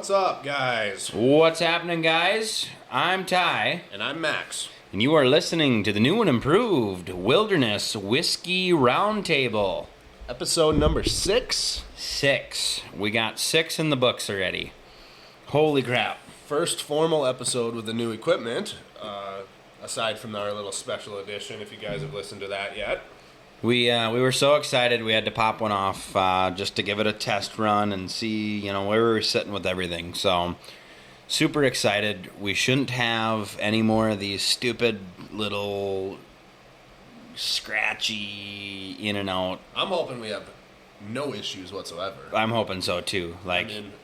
What's up, guys? What's happening, guys? I'm Ty. And I'm Max. And you are listening to the new and improved Wilderness Whiskey Roundtable. Episode number 6. 6. We got 6 in the books already. Holy crap. First formal episode with the new equipment, aside from our little special edition, if you guys have listened to that yet. We were so excited we had to pop one off just to give it a test run and see, where we were sitting with everything. So, super excited. We shouldn't have any more of these stupid little scratchy in and out. I'm hoping we have no issues whatsoever. I'm hoping so too.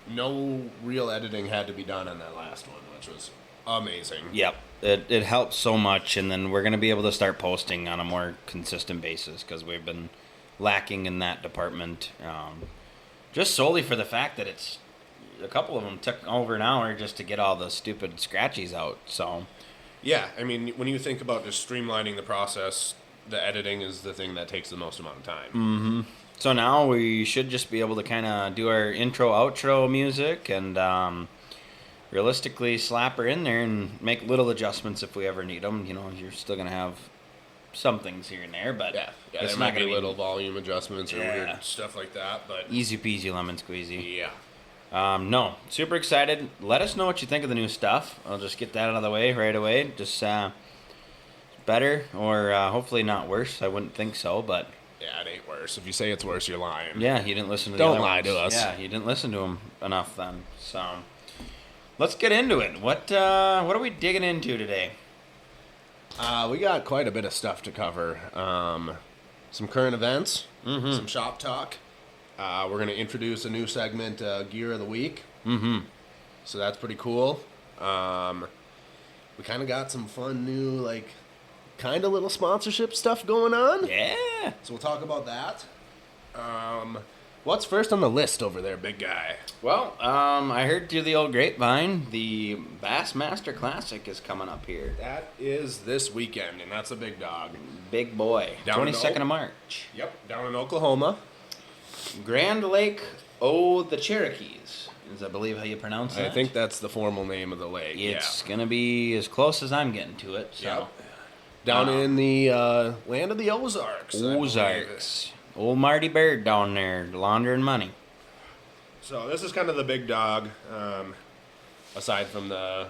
No real editing had to be done on that last one, which was amazing. Yep. It helps so much, and then we're going to be able to start posting on a more consistent basis because we've been lacking in that department. Just solely for the fact that it's a couple of them took over an hour just to get all the stupid scratchies out. So, yeah, I mean, when you think about just streamlining the process, the editing is the thing that takes the most amount of time. Mm-hmm. So now we should just be able to kind of do our intro, outro music and realistically slap her in there and make little adjustments if we ever need them. You're still going to have some things here and there, but yeah, it's there not might going be to little volume adjustments or Yeah. weird stuff like that, but easy peasy lemon squeezy. Yeah. No, super excited. Let us know what you think of the new stuff. I'll just get that out of the way right away. Just better or hopefully not worse. I wouldn't think so, but yeah, it ain't worse. If you say it's worse, you're lying. yeah, you didn't listen to Don't the other lie ones. to us. Yeah, you didn't listen to them enough then. So let's get into it. What are we digging into today? We got quite a bit of stuff to cover. Some current events, some shop talk. We're going to introduce a new segment, Gear of the Week. Mm-hmm. So that's pretty cool. We kind of got some fun new, kind of little sponsorship stuff going on. Yeah. So we'll talk about that. What's first on the list over there, big guy? Well, I heard through the old grapevine, the Bassmaster Classic is coming up here. That is this weekend, and that's a big dog. Big boy. Down in 22nd of March. Yep, down in Oklahoma. Grand Lake the Cherokees is, I believe, how you pronounce it. I think that's the formal name of the lake. It's going to be as close as I'm getting to it. So. Yep. Down in the land of the Ozarks. Ozarks. Old Marty Bird down there, laundering money. So this is kind of the big dog, aside from the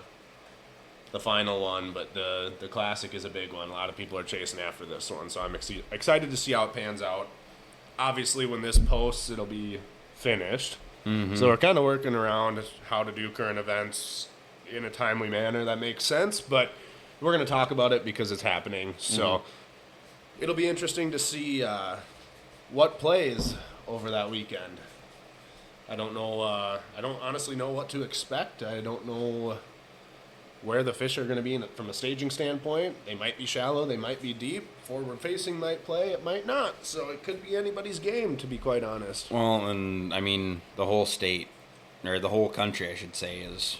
final one, but the classic is a big one. A lot of people are chasing after this one, so I'm excited to see how it pans out. Obviously, when this posts, it'll be finished. Mm-hmm. So we're kind of working around how to do current events in a timely manner that makes sense, but we're going to talk about it because it's happening. So it'll be interesting to see what plays over that weekend. I don't know. I don't honestly know what to expect. I don't know where the fish are going to be from a staging standpoint. They might be shallow. They might be deep. Forward facing might play. It might not. So it could be anybody's game, to be quite honest. Well, and I mean, the whole state, or the whole country, I should say, is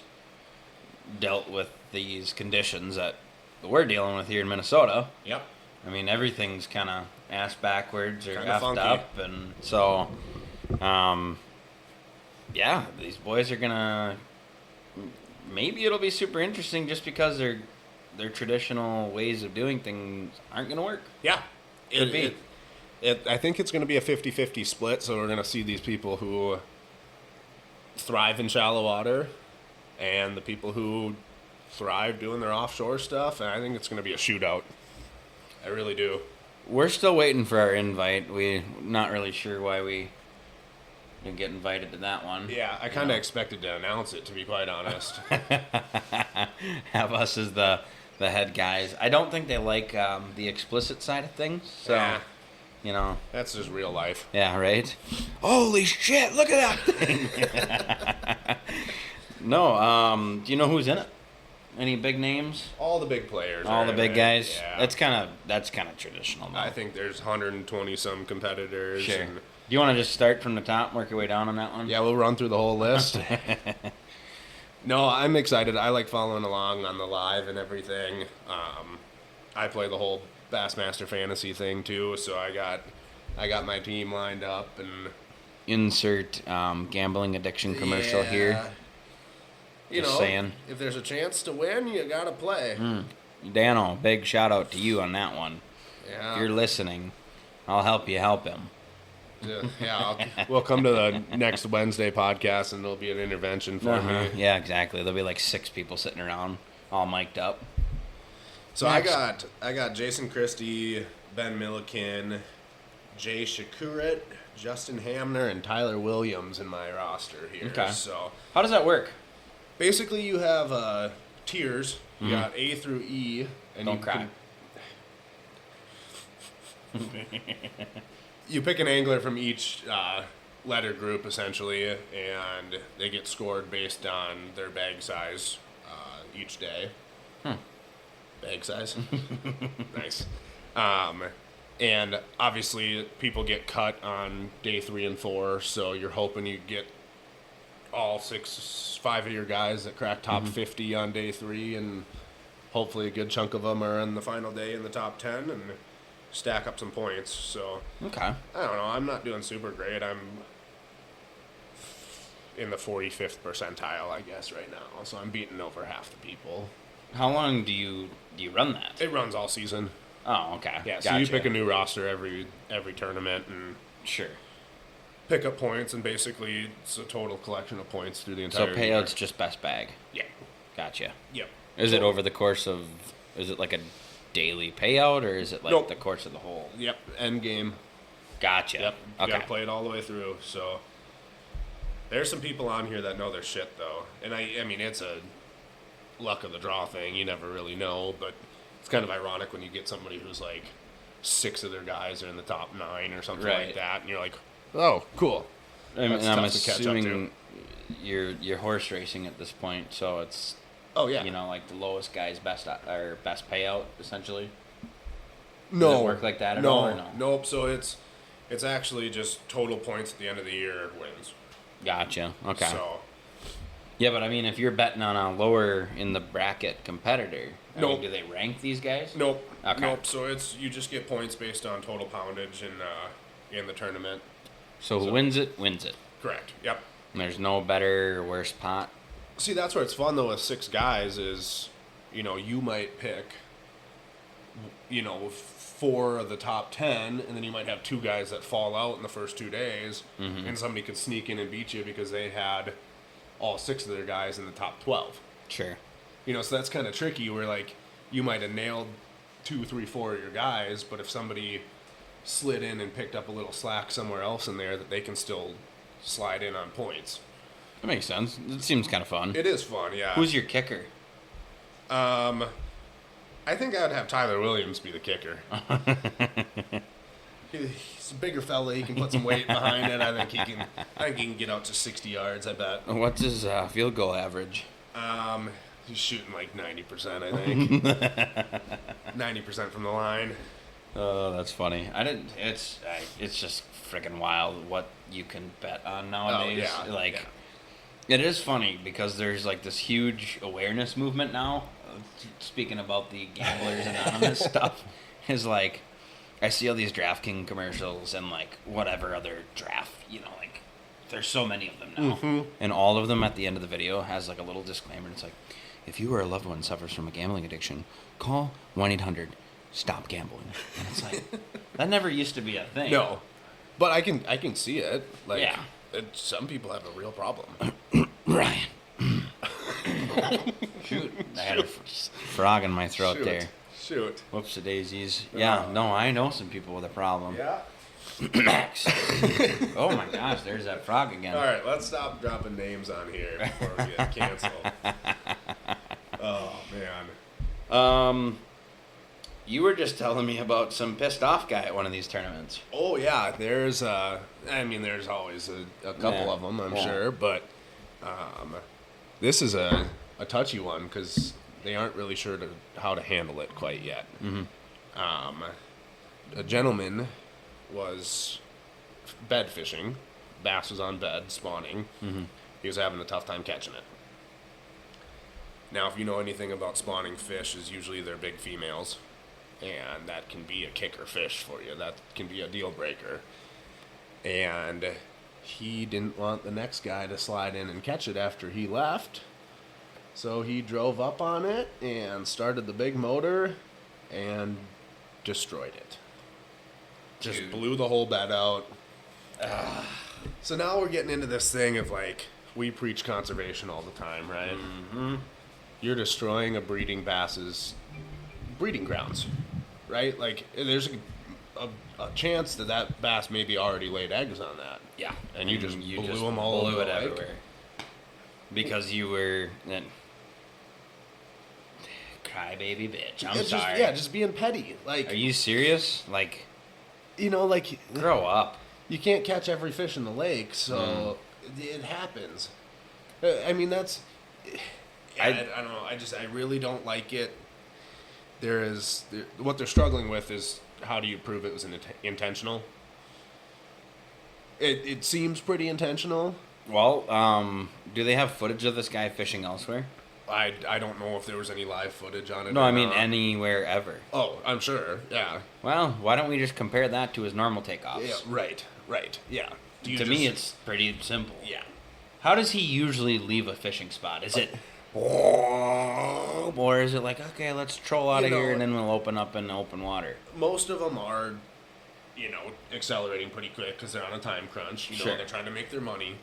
dealt with these conditions that we're dealing with here in Minnesota. Yep. I mean, everything's kind of ass backwards or Kinda effed funky. up, and so, yeah, these boys are gonna. Maybe it'll be super interesting just because their traditional ways of doing things aren't gonna work. Yeah. Could be. I think it's going to be a 50-50 split, so we're going to see these people who thrive in shallow water and the people who thrive doing their offshore stuff, and I think it's going to be a shootout. I really do. We're still waiting for our invite. We're not really sure why we didn't get invited to that one. Yeah, I kind of expected to announce it, to be quite honest. Have us as the head guys. I don't think they like the explicit side of things, so, That's just real life. Yeah, right? Holy shit, look at that thing! No, do you know who's in it? Any big names? All the big players. All the big guys? Yeah. That's kind of traditional, though. I think there's 120-some competitors. Sure. And, Do you want to just start from the top and work your way down on that one? yeah, we'll run through the whole list. No, I'm excited. I like following along on the live and everything. I play the whole Bassmaster Fantasy thing too, so I got my team lined up and Insert gambling addiction commercial here. you Just know, saying. if there's a chance to win, you gotta play. Dano, big shout out to you on that one. Yeah. If you're listening, I'll help you help him. We'll come to the next Wednesday podcast, and there'll be an intervention for me. Yeah, exactly. There'll be like 6 people sitting around, all mic'd up. So I got Jason Christie, Ben Milliken, Jay Shakurit, Justin Hamner, and Tyler Williams in my roster here. Okay. So How does that work? basically, you have tiers. You got A through E, and Don't cry. You pick an angler from each letter group, essentially, and they get scored based on their bag size each day. Bag size? Nice. And obviously, people get cut on day 3 and 4, so you're hoping you get all 5 of your guys that crack top 50 on day 3, and hopefully a good chunk of them are on the final day in the top 10, and stack up some points. So Okay. I don't know. I'm not doing super great. I'm in the 45th percentile, I guess, right now. So I'm beating over half the people. How long do you run that? It runs all season. Oh, okay. Yeah. So Gotcha. you pick a new roster every tournament and Sure. pick up points, and basically it's a total collection of points through the So entire payout's year. just best bag. Yeah. Gotcha. Yep. Is it over the course of? Is it like a daily payout, or is it like Nope. the course of the whole? Yep. End game. Gotcha. Yep. You Okay. gotta play it all the way through. So there's some people on here that know their shit, though, and I mean it's a luck of the draw thing. You never really know, but it's kind of ironic when you get somebody who's like 6 of their guys are in the top 9 or something Right. like that, and you're like, oh, cool. And That's I'm tough to catch up assuming you're horse racing at this point, so it's Oh yeah. you know like the lowest guy's best or best payout essentially. no. Does it work like that at all, or no? Nope. So it's actually just total points at the end of the year wins. Gotcha. Okay. So Yeah, but I mean, if you're betting on a lower in the bracket competitor, I mean, Nope. do they rank these guys? nope. Okay. Nope. So you just get points based on total poundage in the tournament. So who wins it, wins it. Correct. Yep. And there's no better or worse pot. See, that's where it's fun though with 6 guys is, you might pick, 4 of the top 10, and then you might have 2 guys that fall out in the first 2 days, and somebody could sneak in and beat you because they had all 6 of their guys in the top 12. Sure. So that's kind of tricky where like you might have nailed 2, 3, 4 of your guys, but if somebody slid in and picked up a little slack somewhere else in there, that they can still slide in on points. That makes sense. It seems kind of fun. It is fun, yeah. Who's your kicker? I think I'd have Tyler Williams be the kicker. He's a bigger fella. He can put some weight behind it. I think he can get out to 60 yards. I bet. What's his field goal average? He's shooting like 90%. I think 90% from the line. Oh, that's funny. It's just freaking wild what you can bet on nowadays. Oh, yeah, Like, yeah. it is funny because there's like this huge awareness movement now. Speaking about the Gamblers Anonymous stuff, is like I see all these DraftKings commercials and like whatever other draft, like there's so many of them now, and all of them at the end of the video has like a little disclaimer. It's like, if you or a loved one suffers from a gambling addiction, call 1-800-STOP gambling. And it's like that never used to be a thing. No, but I can see it. Like, Yeah. Some people have a real problem. Ryan. Shoot. I had a frog in my throat there. Shoot. Whoops a daisies. Yeah, no, I know some people with a problem. Yeah. Max. Oh my gosh, there's that frog again. All right, let's stop dropping names on here before we get canceled. Oh man. You were just telling me about some pissed off guy at one of these tournaments. Oh yeah, there's there's always a couple of them, I'm sure, but this is a touchy one because they aren't really sure how to handle it quite yet. A gentleman was bed fishing. Bass was on bed, spawning. He was having a tough time catching it. Now, if you know anything about spawning fish, is usually they're big females, and that can be a kicker fish for you. That can be a deal breaker. And he didn't want the next guy to slide in and catch it after he left, So he drove up on it and started the big motor and destroyed it. Just Dude. blew the whole bed out. So now we're getting into this thing of like, we preach conservation all the time, right? Mm-hmm. You're destroying a breeding bass's breeding grounds, right? Like, there's a chance that that bass maybe already laid eggs on that. Yeah. And you just blew them all blew over it the lake. everywhere. Because you were... Crybaby bitch. I'm It's sorry. just being petty. Like, Are you serious? Like, you know, like, grow up. you can't catch every fish in the lake, so it happens. I mean, that's... I don't know. I really don't like it. What they're struggling with is, how do you prove it was intentional? It seems pretty intentional. Well, do they have footage of this guy fishing elsewhere? I don't know if there was any live footage on it. No, or I mean not. anywhere ever. Oh, I'm sure. Yeah. Well, why don't we just compare that to his normal takeoffs? Yeah. Right. Yeah. To me, it's pretty simple. Yeah. How does he usually leave a fishing spot? Is it, or is it like, okay, let's troll out of here and then we'll open up in open water? Most of them are, accelerating pretty quick because they're on a time crunch. Sure. They're trying to make their money.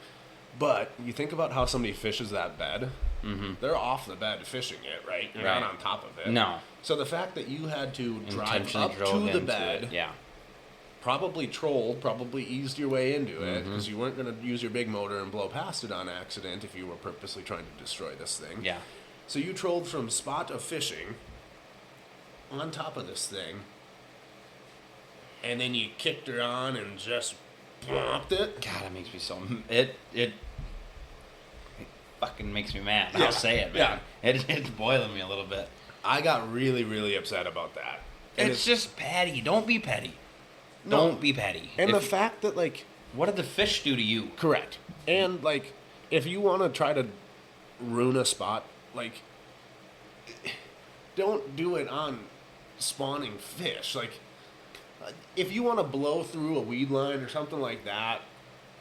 But you think about how somebody fishes that bed. Mm-hmm. They're off the bed fishing it, right? You're Right. not on top of it. No. So the fact that you had to drive Intentionally up drove to the into bed, it. Yeah. probably trolled, probably eased your way into it, Mm-hmm. because you weren't going to use your big motor and blow past it on accident if you were purposely trying to destroy this thing. Yeah. So you trolled from spot of fishing on top of this thing, and then you kicked her on and just plopped it. God, it makes me so... It fucking makes me mad. Yeah. I'll say it, man. It's boiling me a little bit. I got really, really upset about that. And It's just petty. Don't be petty. No. Don't be petty. And If- the fact that, like... what did the fish do to you? Correct. And, like, if you want to try to ruin a spot, like, don't do it on spawning fish. Like, if you want to blow through a weed line or something like that,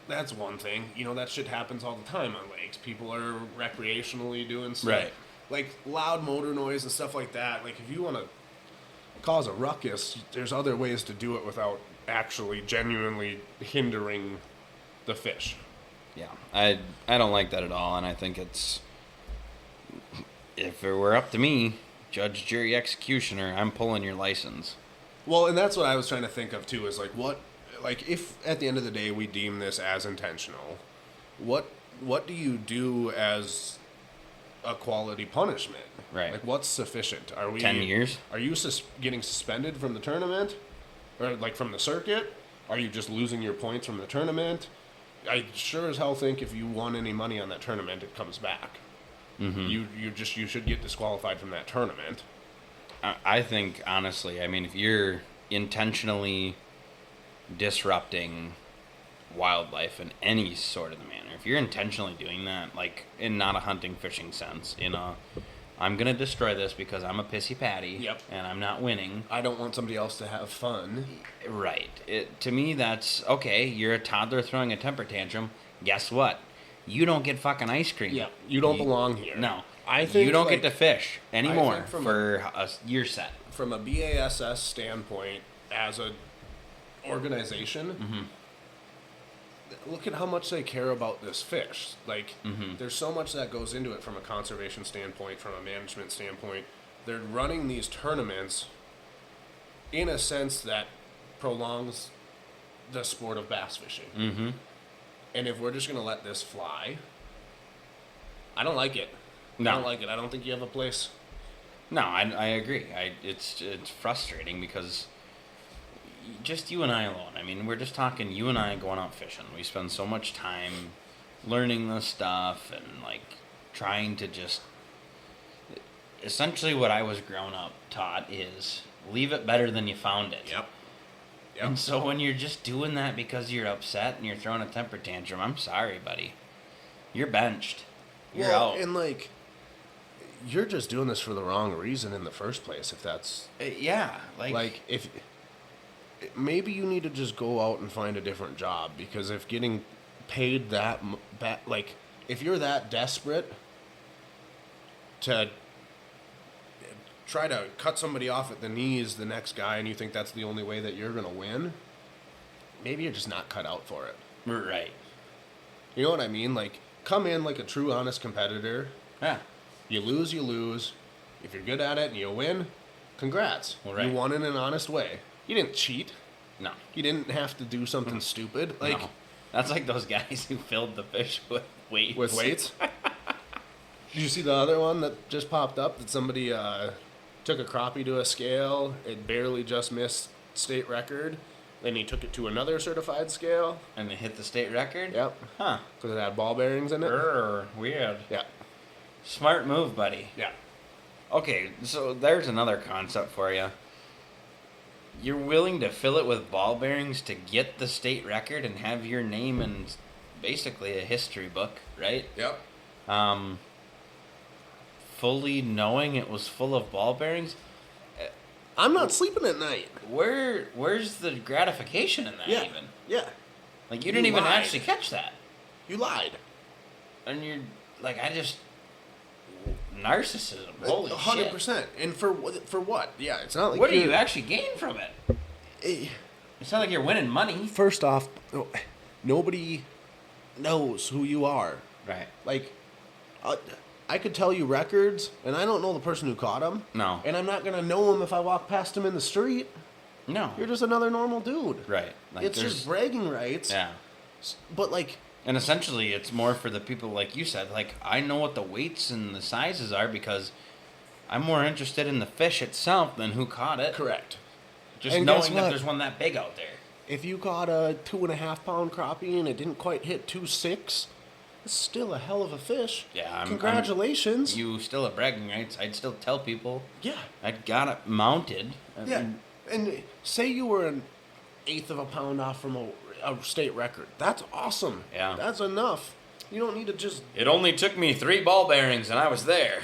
that's one thing. That shit happens all the time on lakes. People are recreationally doing stuff. Right. Like, loud motor noise and stuff like that. Like, if you want to cause a ruckus, there's other ways to do it without actually genuinely hindering the fish. Yeah, I don't like that at all, and I think it's, if it were up to me, judge, jury, executioner, I'm pulling your license. Well, and that's what I was trying to think of too, is like if at the end of the day we deem this as intentional, what do you do as a quality punishment? Right. Like, what's sufficient? Are we 10 years? Are you getting suspended from the tournament, or like from the circuit? Are you just losing your points from the tournament? I sure as hell think if you won any money on that tournament, it comes back. Mm-hmm. You should get disqualified from that tournament. I think, honestly, I mean, if you're intentionally disrupting wildlife in any sort of the manner, if you're intentionally doing that, like, in not a hunting, fishing sense, I'm going to destroy this because I'm a pissy patty. Yep. And I'm not winning. I don't want somebody else to have fun. Right. To me, that's, okay, you're a toddler throwing a temper tantrum. Guess what? You don't get fucking ice cream. Yeah, you don't belong here. No. I think, you don't like, get to fish anymore think for a year set. From a BASS standpoint, as a organization, look at how much they care about this fish. Like, there's so much that goes into it from a conservation standpoint, from a management standpoint. They're running these tournaments in a sense that prolongs the sport of bass fishing. Mm-hmm. And if we're just going to let this fly, I don't like it. No. I don't like it. I don't think you have a place. No, I agree. It's frustrating because just you and I alone. I mean, we're just talking you and I going out fishing. We spend so much time learning this stuff and, like, trying to just... Essentially what I was grown up taught is leave it better than you found it. Yep. And so when you're just doing that because you're upset and you're throwing a temper tantrum, I'm sorry, buddy. You're benched. You're out. And, like, you're just doing this for the wrong reason in the first place, if that's... Yeah. Like, if... Maybe you need to just go out and find a different job, because if getting paid that... like, if you're that desperate, to try to cut somebody off at the knees, the next guy, and you think that's the only way that you're going to win, maybe you're just not cut out for it. Right. You know what I mean? Like, come in like a true, honest competitor. Yeah. You lose, you lose. If you're good at it and you win, congrats. Well, right. You won in an honest way. You didn't cheat. No. You didn't have to do something stupid. Like, no. That's like those guys who filled the fish with weights. With weights? Did you see the other one that just popped up? That somebody took a crappie to a scale. It barely just missed state record. Then he took it to another certified scale. And it hit the state record? Yep. Huh. Because it had ball bearings in it. Weird. Yeah. Smart move, buddy. Yeah. Okay, so there's another concept for you. You're willing to fill it with ball bearings to get the state record and have your name in basically a history book, right? Yep. Fully knowing it was full of ball bearings. I'm not sleeping at night. Where's the gratification in that even? Yeah. Like, you didn't even lied. actually catch that. You lied. And you're like, narcissism. Holy 100%. shit. And for what? Yeah, it's not like What do you actually gain from it? It's not like you're winning money. First off, nobody knows who you are. Right. Like, I could tell you records, and I don't know the person who caught them. No. And I'm not going to know him if I walk past him in the street. No. You're just another normal dude. Right. Like, it's just bragging rights. Yeah. But, like... And essentially, it's more for the people, like you said. Like, I know what the weights and the sizes are because I'm more interested in the fish itself than who caught it. Correct. Just and knowing that there's one that big out there. If you caught a 2.5 pound crappie and it didn't quite hit 2.6, it's still a hell of a fish. Yeah, Congratulations. You still have bragging rights. I'd still tell people. Yeah. I'd got it mounted. Yeah. And say you were an eighth of a pound off from a state record. That's awesome. Yeah. That's enough. You don't need to just... It only took me 3 ball bearings and I was there.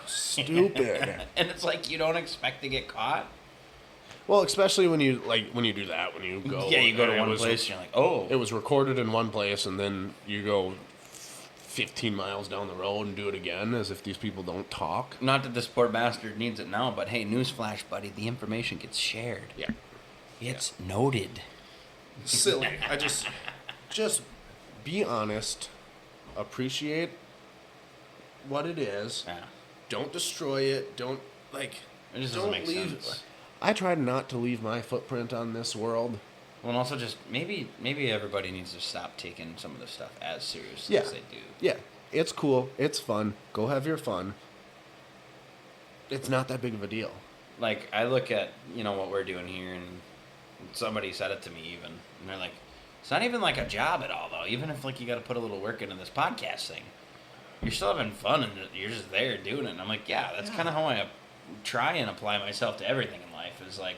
Stupid. And it's like you don't expect to get caught. Well, especially when you do that, when you go... Yeah, you go to one place and you're like, oh. It was recorded in one place and then you go 15 miles down the road and do it again as if these people don't talk. Not that this poor bastard needs it now, but hey, newsflash, buddy, the information gets shared. Yeah. It's noted. Silly. I just be honest. Appreciate what it is. Yeah. Don't destroy it. Don't It just doesn't make sense. I tried not to leave my footprint on this world. Well, and also just maybe everybody needs to stop taking some of this stuff as seriously Yeah. as they do. Yeah. It's cool. It's fun. Go have your fun. It's not that big of a deal. Like, I look at, what we're doing here, and somebody said it to me even, and they're like, it's not even like a job at all, though. Even if, like, you got to put a little work into this podcast thing, you're still having fun, and you're just there doing it. And I'm like, yeah, that's kind of how I try and apply myself to everything in life, is like,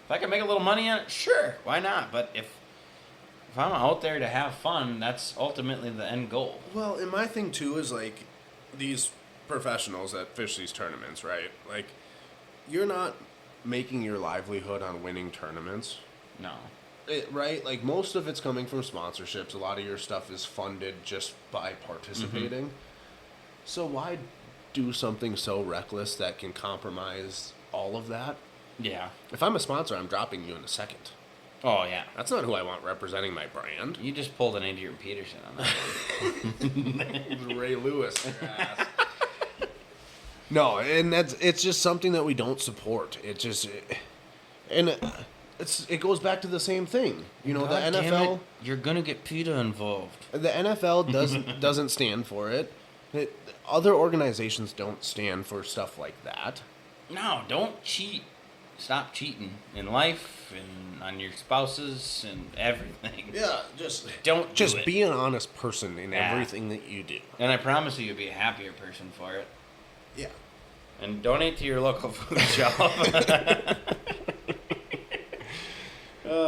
if I can make a little money on it, sure, why not? But if I'm out there to have fun, that's ultimately the end goal. Well, and my thing, too, is, like, these professionals that fish these tournaments, right? Like, you're not making your livelihood on winning tournaments. No. Right? Like, most of it's coming from sponsorships. A lot of your stuff is funded just by participating. So why do something so reckless that can compromise all of that? Yeah. If I'm a sponsor, I'm dropping you in a second. Oh, yeah. That's not who I want representing my brand. You just pulled an Adrian Peterson on that. Ray Lewis, your ass. No, and it's just something that we don't support. It goes back to the same thing. God the damn NFL. it, you're gonna get PETA involved. The NFL doesn't stand for it. Other organizations don't stand for stuff like that. No, don't cheat. Stop cheating in life and on your spouses and everything. Yeah, just don't do it. Be an honest person in everything that you do. And I promise you, you'll be a happier person for it. Yeah. And donate to your local food shop. All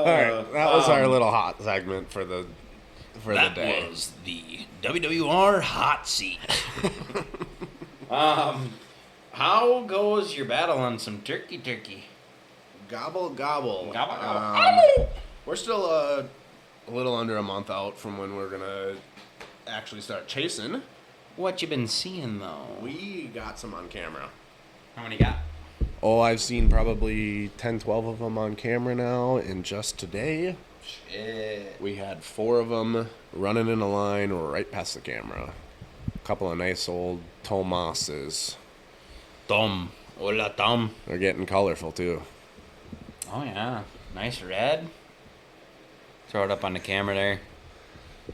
right, that was our little hot segment for the day. That was the WWR hot seat. How goes your battle on some turkey? Gobble, gobble. Gobble, gobble. We're still a little under a month out from when we're going to actually start chasing. What you been seeing though? We got some on camera. How many you got? Oh, I've seen probably 10, 12 of them on camera now, and just today, Shit. we had 4 of them running in a line right past the camera. A couple of nice old Tomases. Tom. Hola, Tom. They're getting colorful, too. Oh, yeah. Nice red. Throw it up on the camera there.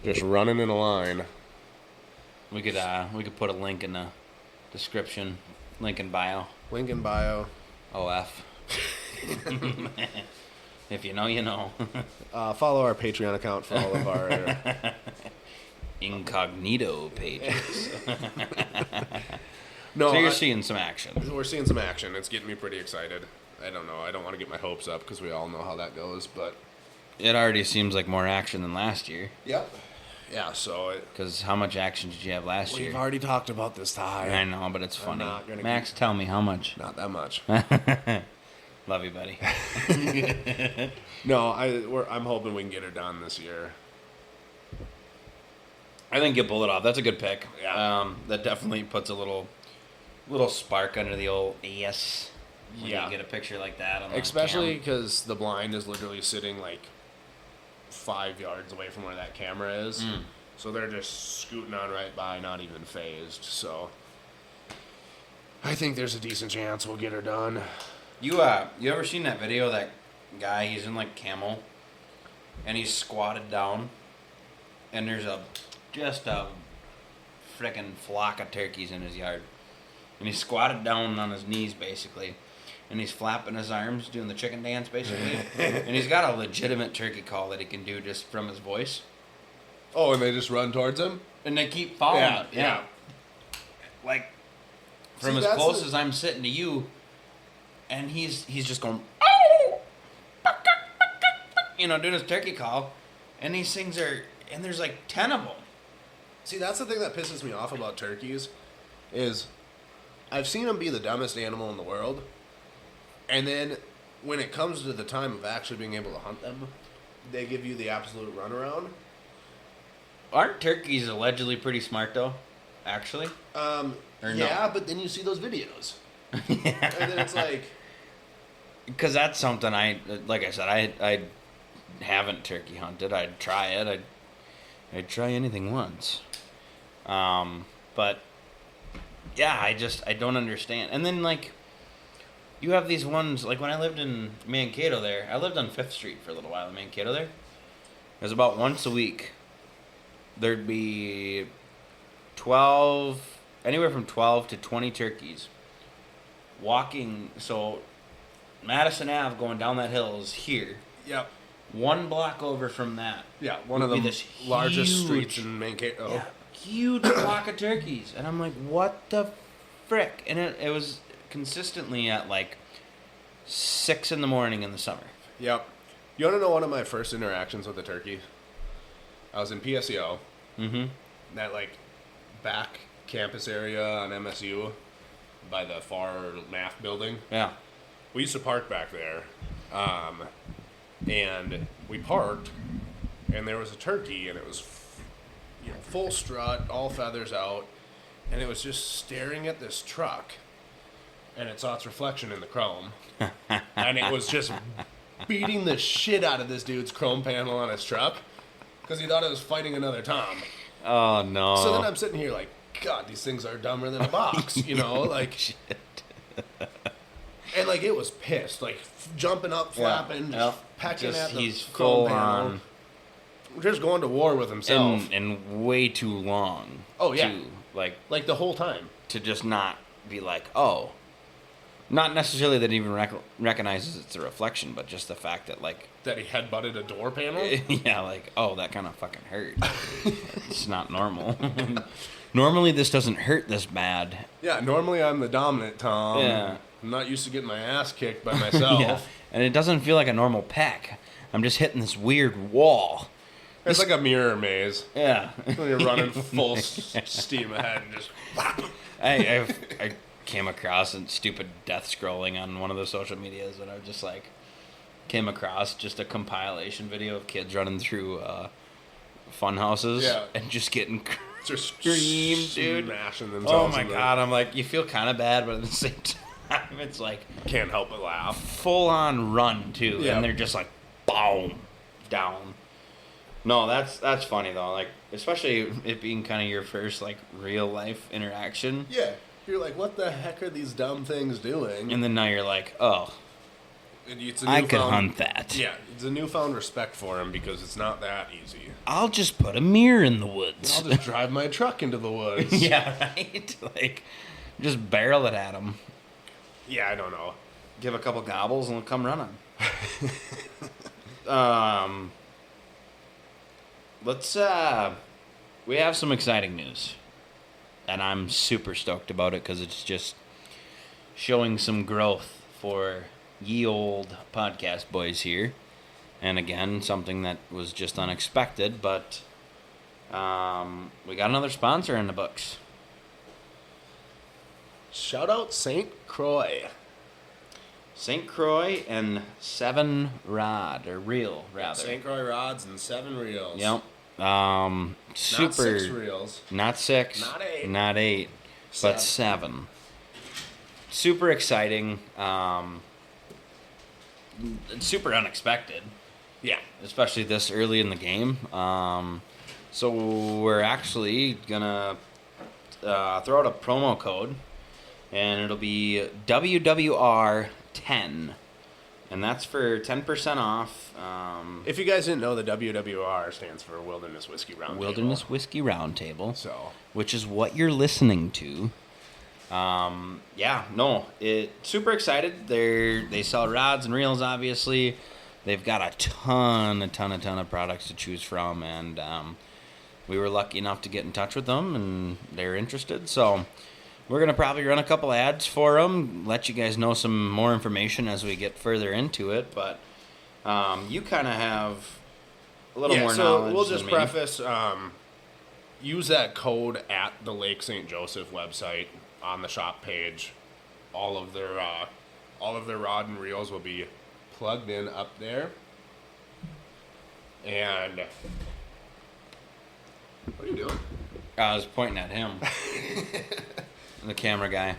Just running in a line. We could put a link in the description. Link in bio. Link in bio. OF. If you know, you know. Follow our Patreon account for all of our... Incognito pages. No, so you're seeing some action. We're seeing some action. It's getting me pretty excited. I don't know. I don't want to get my hopes up because we all know how that goes, but... It already seems like more action than last year. Yep. Yeah, so... Because how much action did you have last year? We've already talked about this, Ty. I know, but it's funny. not gonna Max, tell me how much. Not that much. Love you, buddy. No, I'm hoping we can get her done this year. I think you'll pull it off. That's a good pick. Yeah. That definitely puts a little spark under the old AS. When you get a picture like that on the Especially cam. because the blind is literally sitting like 5 yards away from where that camera is. So they're just scooting on right by, not even phased. So I think there's a decent chance we'll get her done. You ever seen that video of that guy? He's in like camo, and he's squatted down, and there's just a frickin' flock of turkeys in his yard, and he's squatted down on his knees basically, and he's flapping his arms, doing the chicken dance basically, and he's got a legitimate turkey call that he can do just from his voice. Oh, and they just run towards him? And they keep following him. Yeah. Like, from as close as I'm sitting to you, and he's just going, oh! You know, doing his turkey call, and these things and there's like 10 of them. See, that's the thing that pisses me off about turkeys, is I've seen them be the dumbest animal in the world, and then when it comes to the time of actually being able to hunt them, they give you the absolute runaround. Aren't turkeys allegedly pretty smart, though? Actually? Yeah, no? but then you see those videos. And then it's like... Because that's something like I said, I haven't turkey hunted. I'd try it. I'd try anything once. But, yeah, I don't understand. And then, like, you have these ones, like when I lived in Mankato there, I lived on 5th Street for a little while in Mankato there. It was about once a week. There'd be anywhere from 12 to 20 turkeys walking. So Madison Ave going down that hill is here. Yep. 1 block over from that. Yeah, one of the largest huge, streets in Mankato. Yeah, huge flock of turkeys. And I'm like, what the frick? And it was consistently at like 6 in the morning in the summer. Yep. You want to know one of my first interactions with a turkey? I was in PSEO. Mm-hmm. That, like, back campus area on MSU by the far MAF building. Yeah. We used to park back there. And we parked, and there was a turkey, and it was full strut, all feathers out, and it was just staring at this truck, and it saw its reflection in the chrome, and it was just beating the shit out of this dude's chrome panel on his truck, because he thought it was fighting another Tom. Oh, no. So then I'm sitting here like, God, these things are dumber than a box, you know, like... Shit. And, like, it was pissed, like, jumping up, flapping, just pecking at the he's chrome full panel. on. Just going to war with himself. And way too long. Oh, yeah. Too, like the whole time. To just not be like, oh. Not necessarily that he even recognizes it's a reflection, but just the fact that, like... That he headbutted a door panel? Yeah, like, oh, that kind of fucking hurt. It's not normal. Normally this doesn't hurt this bad. Yeah, normally I'm the dominant Tom. Yeah. I'm not used to getting my ass kicked by myself. Yeah. And it doesn't feel like a normal peck. I'm just hitting this weird wall. It's like a mirror maze. Yeah. When you're running full steam ahead and just... I came across some stupid death scrolling on one of the social medias, and I just like came across just a compilation video of kids running through fun houses and just getting just scream, dude. Smashing Oh themselves. my God. I'm like, you feel kind of bad, but at the same time, it's like Can't help but laugh. full on run too. Yeah. And they're just like, boom, down. No, that's funny though. Like, especially it being kind of your first like real life interaction. Yeah. You're like, what the heck are these dumb things doing? And then now you're like, oh, It's a I could newfound- hunt that. Yeah, it's a newfound respect for him because it's not that easy. I'll just put a mirror in the woods. I'll just drive my truck into the woods. Yeah, right? Like, just barrel it at them. Yeah, I don't know. Give a couple gobbles and they'll come running. We have some exciting news. And I'm super stoked about it because it's just showing some growth for ye old podcast boys here. And again, something that was just unexpected, but we got another sponsor in the books. Shout out St. Croix. St. Croix and 7 Rod, or Reel, rather. St. Croix rods and 7 reels. Yep. Super. Not 6 reels. Not 6. Not 8. Not 8. But 7. Super exciting. Super unexpected. Yeah. Especially this early in the game. So we're actually gonna throw out a promo code, and it'll be WWR10, and that's for 10% off. If you guys didn't know, the WWR stands for Wilderness Whiskey Roundtable. Wilderness Whiskey Roundtable. So, which is what you're listening to. Super excited. They sell rods and reels, obviously. They've got a ton of products to choose from, and we were lucky enough to get in touch with them, and they're interested. So we're going to probably run a couple ads for them, let you guys know some more information as we get further into it, but you kind of have a little more knowledge. So we'll just than me. preface, use that code at the Lake St. Joseph website on the shop page. All of their rod and reels will be plugged in up there. And what are you doing? I was pointing at him. The camera guy.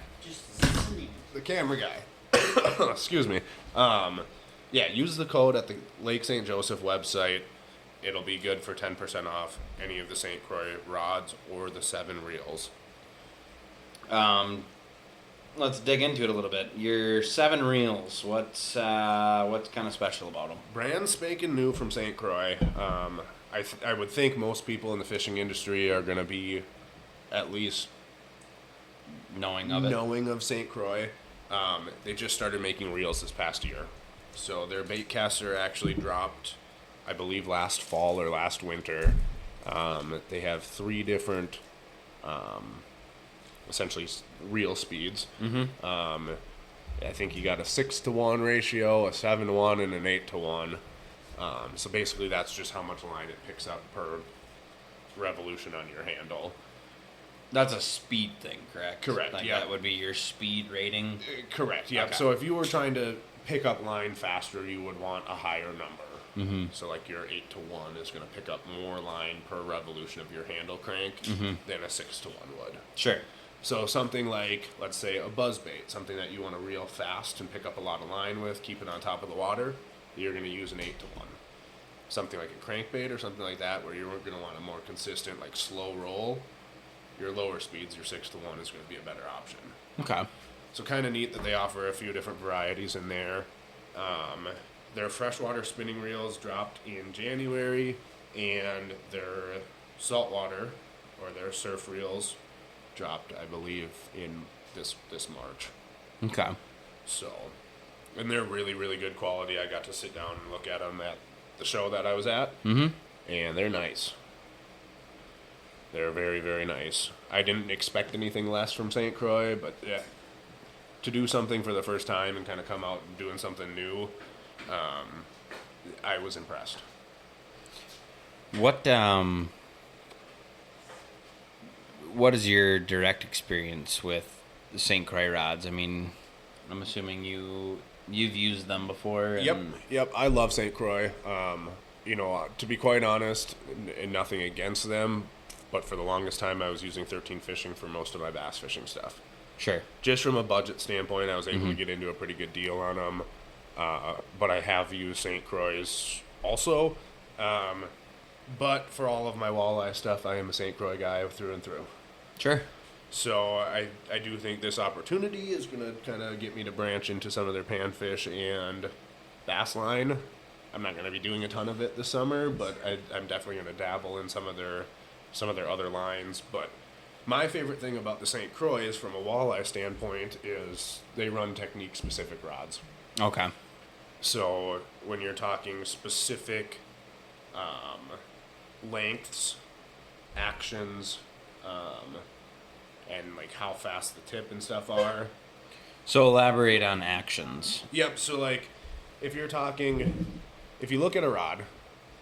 The camera guy. Excuse me. Use the code at the Lake St. Joseph website. It'll be good for 10% off any of the St. Croix rods or the 7 reels. Let's dig into it a little bit. Your 7 reels. What's kind of special about them? Brand spanking new from St. Croix. I would think most people in the fishing industry are going to be at least Knowing of it. knowing of St. Croix. They just started making reels this past year. So their bait caster actually dropped, I believe, last fall or last winter. They have 3 different, essentially, reel speeds. Mm-hmm. I think you got a 6-to-1 ratio, a 7-to-1, and an 8-to-1. So basically, that's just how much line it picks up per revolution on your handle. That's a speed thing, correct? Correct, Like yeah. That would be your speed rating. Correct, yeah. Okay. So if you were trying to pick up line faster, you would want a higher number. Mm-hmm. So like your 8-to-1 is going to pick up more line per revolution of your handle crank Mm-hmm. than a 6-to-1 would. Sure. So something like, let's say, a buzz bait, something that you want to reel fast and pick up a lot of line with, keep it on top of the water, you're going to use an 8-to-1. Something like a crankbait or something like that, where you're going to want a more consistent, like slow roll, your lower speeds, your 6-to-1 is going to be a better option. Okay. So kind of neat that they offer a few different varieties in there. Their freshwater spinning reels dropped in January, and their saltwater or their surf reels dropped, I believe, in this March. Okay. So, and they're really, really good quality. I got to sit down and look at them at the show that I was at, Mm-hmm. and they're nice. They're very, very nice. I didn't expect anything less from St. Croix, but yeah, to do something for the first time and kind of come out and doing something new, I was impressed. What is your direct experience with St. Croix rods? I mean, I'm assuming you've used them before. Yep. I love St. Croix. To be quite honest, and nothing against them, but for the longest time I was using 13 Fishing for most of my bass fishing stuff. Sure. Just from a budget standpoint, I was able to get into a pretty good deal on them. But I have used St. Croix also. But for all of my walleye stuff, I am a St. Croix guy through and through. Sure. So I do think this opportunity is going to kind of get me to branch into some of their panfish and bass line. I'm not going to be doing a ton of it this summer, but I'm definitely going to dabble in some of their other lines. But my favorite thing about the St. Croix from a walleye standpoint is they run technique-specific rods. Okay. So when you're talking specific lengths, actions, and like how fast the tip and stuff are. So elaborate on actions. Yep. So like, if you look at a rod,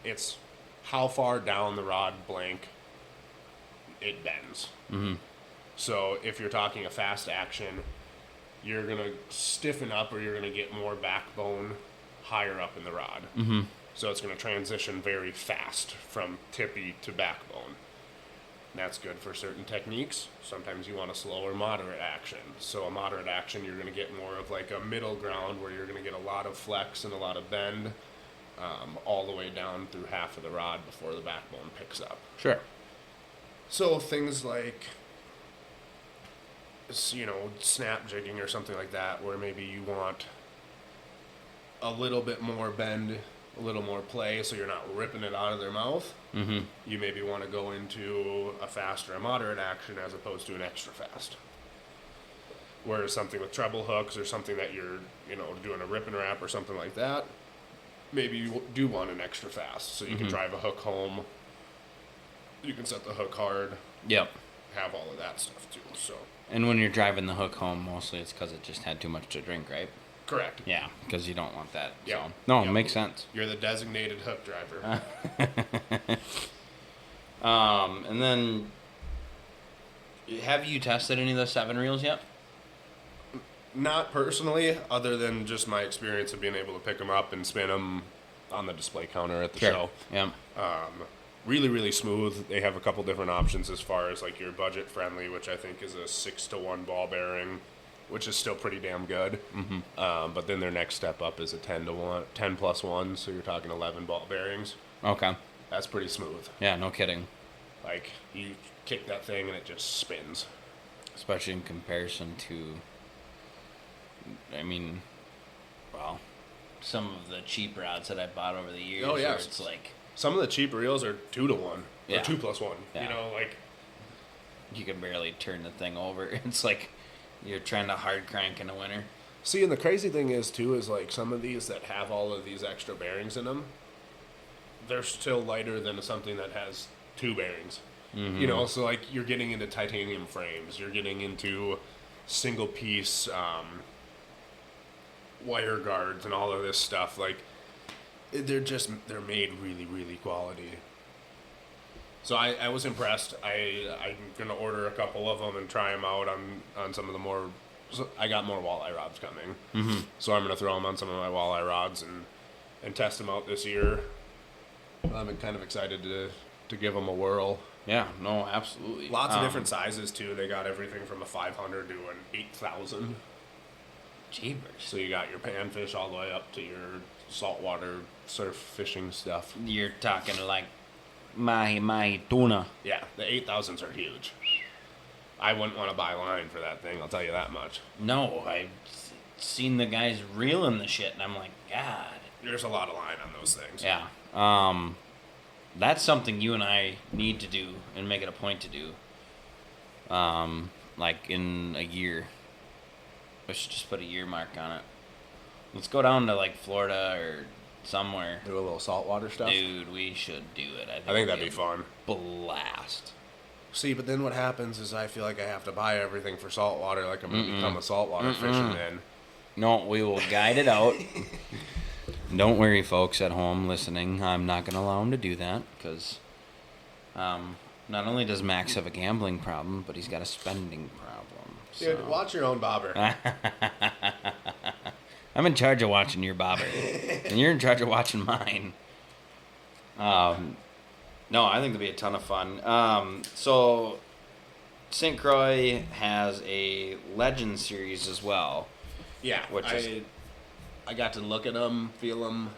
it's how far down the rod blank it bends. Mm-hmm. So if you're talking a fast action, you're gonna stiffen up or you're gonna get more backbone higher up in the rod. Mm-hmm. So it's gonna transition very fast from tippy to backbone. That's good for certain techniques. Sometimes you want a slower, moderate action. So a moderate action, you're going to get more of like a middle ground where you're going to get a lot of flex and a lot of bend all the way down through half of the rod before the backbone picks up. Sure. So things like, snap jigging or something like that, where maybe you want a little bit more bend, a little more play, so you're not ripping it out of their mouth. Mm-hmm. You maybe want to go into a fast or a moderate action as opposed to an extra fast. Whereas something with treble hooks or something that you're, doing a rip and wrap or something like that, maybe you do want an extra fast, so you can drive a hook home. You can set the hook hard. Yep. Have all of that stuff too. So. And when you're driving the hook home, mostly it's because it just had too much to drink, right? Correct. Yeah, because you don't want that. Yep. So. No, Yep. It makes sense. You're the designated hook driver. And then, have you tested any of the 7 reels yet? Not personally, other than just my experience of being able to pick them up and spin them on the display counter at the show. Yeah. Really, really smooth. They have a couple different options as far as like your budget friendly, which I think is a 6-to-1 ball bearing, which is still pretty damn good. Mm-hmm. But then their next step up is a 10-to-1, 10+1, so you're talking 11 ball bearings. Okay. That's pretty smooth. Yeah, no kidding. Like, you kick that thing and it just spins. Especially in comparison to, some of the cheap rods that I bought over the years. Oh, yeah. Where it's like, some of the cheap reels are 2-to-1 Yeah. or 2+1. Yeah. You can barely turn the thing over. It's like you're trying to hard crank in the winter. See, and the crazy thing is, too, is like some of these that have all of these extra bearings in them, they're still lighter than something that has 2 bearings. Mm-hmm. So like you're getting into titanium frames, you're getting into single piece wire guards and all of this stuff. Like they're made really, really quality. So I was impressed. I'm gonna order a couple of them and try them out on some of the more. So I got more walleye rods coming, so I'm gonna throw them on some of my walleye rods and test them out this year. I'm kind of excited to give them a whirl. Yeah, no, absolutely. Lots of different sizes too. They got everything from a 500 to an 8,000. Jeepers. So you got your panfish all the way up to your saltwater surf fishing stuff. You're talking like mahi tuna. Yeah, the 8,000s are huge. I wouldn't want to buy line for that thing, I'll tell you that much. No, I've seen the guys reeling the shit, and I'm like, God. There's a lot of line on those things. Yeah. That's something you and I need to do and make it a point to do. Like in a year. We should just put a year mark on it. Let's go down to like Florida or somewhere. Do a little saltwater stuff? Dude, we should do it. I think that'd be fun. Blast. See, but then what happens is I feel like I have to buy everything for saltwater, like I'm going to become a saltwater fisherman. No, we will guide it out. Don't worry, folks at home listening. I'm not going to allow him to do that because not only does Max have a gambling problem, but he's got a spending problem. So. Dude, watch your own bobber. I'm in charge of watching your bobber, and you're in charge of watching mine. No, I think it'll be a ton of fun. So St. Croix has a Legend series as well. Yeah, Which I got to look at them, feel them.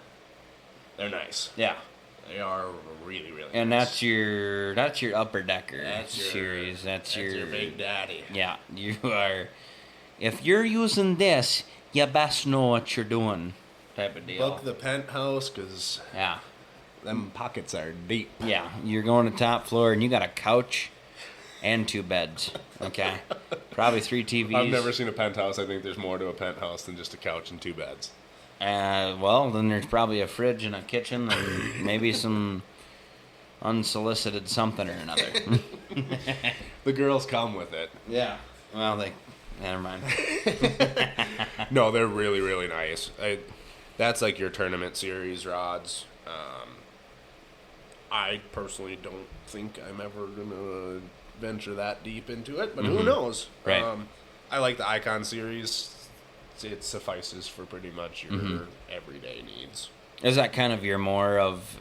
They're nice. Yeah. They are really, really And nice. that's your upper decker That's your- series. That's your big daddy. Yeah, you are. If you're using this, you best know what you're doing. Type of deal. Book the penthouse, because Yeah. them pockets are deep. Yeah, you're going to top floor and you got a couch and 2 beds. Okay, probably 3 TVs. I've never seen a penthouse. I think there's more to a penthouse than just a couch and 2 beds. Well, then there's probably a fridge and a kitchen and maybe some unsolicited something or another. The girls come with it. Yeah. Well, never mind. No, they're really, really nice. That's like your tournament series rods. I personally don't think I'm ever going to venture that deep into it, but who knows? Right. I like the Icon series. It suffices for pretty much your everyday needs. Is that kind of your more of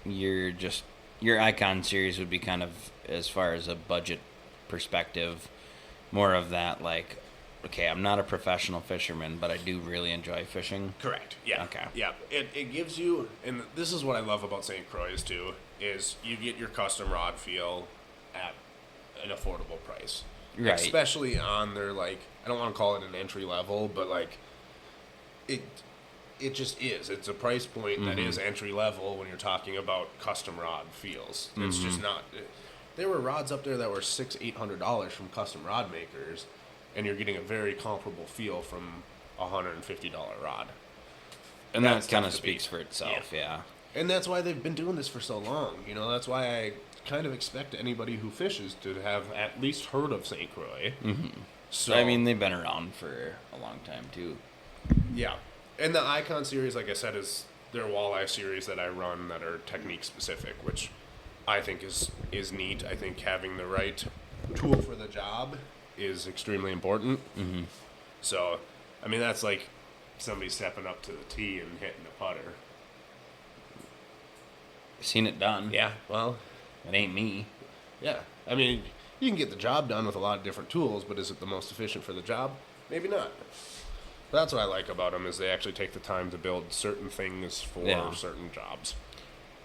your Icon series would be kind of, as far as a budget perspective, more of that, like, okay, I'm not a professional fisherman, but I do really enjoy fishing. Correct. Yeah. Okay. Yeah. It gives you, and this is what I love about St. Croix too, is you get your custom rod feel at an affordable price. Right. Especially on their, like, I don't want to call it an entry level, but like it just is. It's a price point that is entry level when you're talking about custom rod feels. It's just not. There were rods up there that were $600-800 from custom rod makers, and you're getting a very comparable feel from a $150 rod. And That's that kind tough of to beat. speaks for itself, yeah. And that's why they've been doing this for so long. You know, that's why I kind of expect anybody who fishes to have at least heard of St. Croix. So I mean, they've been around for a long time, too. yeah. And the Icon series, like I said, is their walleye series that I run that are technique specific, which I think is neat. I think having the right tool for the job is extremely important. So, I mean, that's like somebody stepping up to the tee and hitting a putter. Seen it done. Yeah, well, It ain't me. yeah. I mean, you can get the job done with a lot of different tools, but is it the most efficient for the job? Maybe not. That's what I like about them, is they actually take the time to build certain things for Yeah. certain jobs.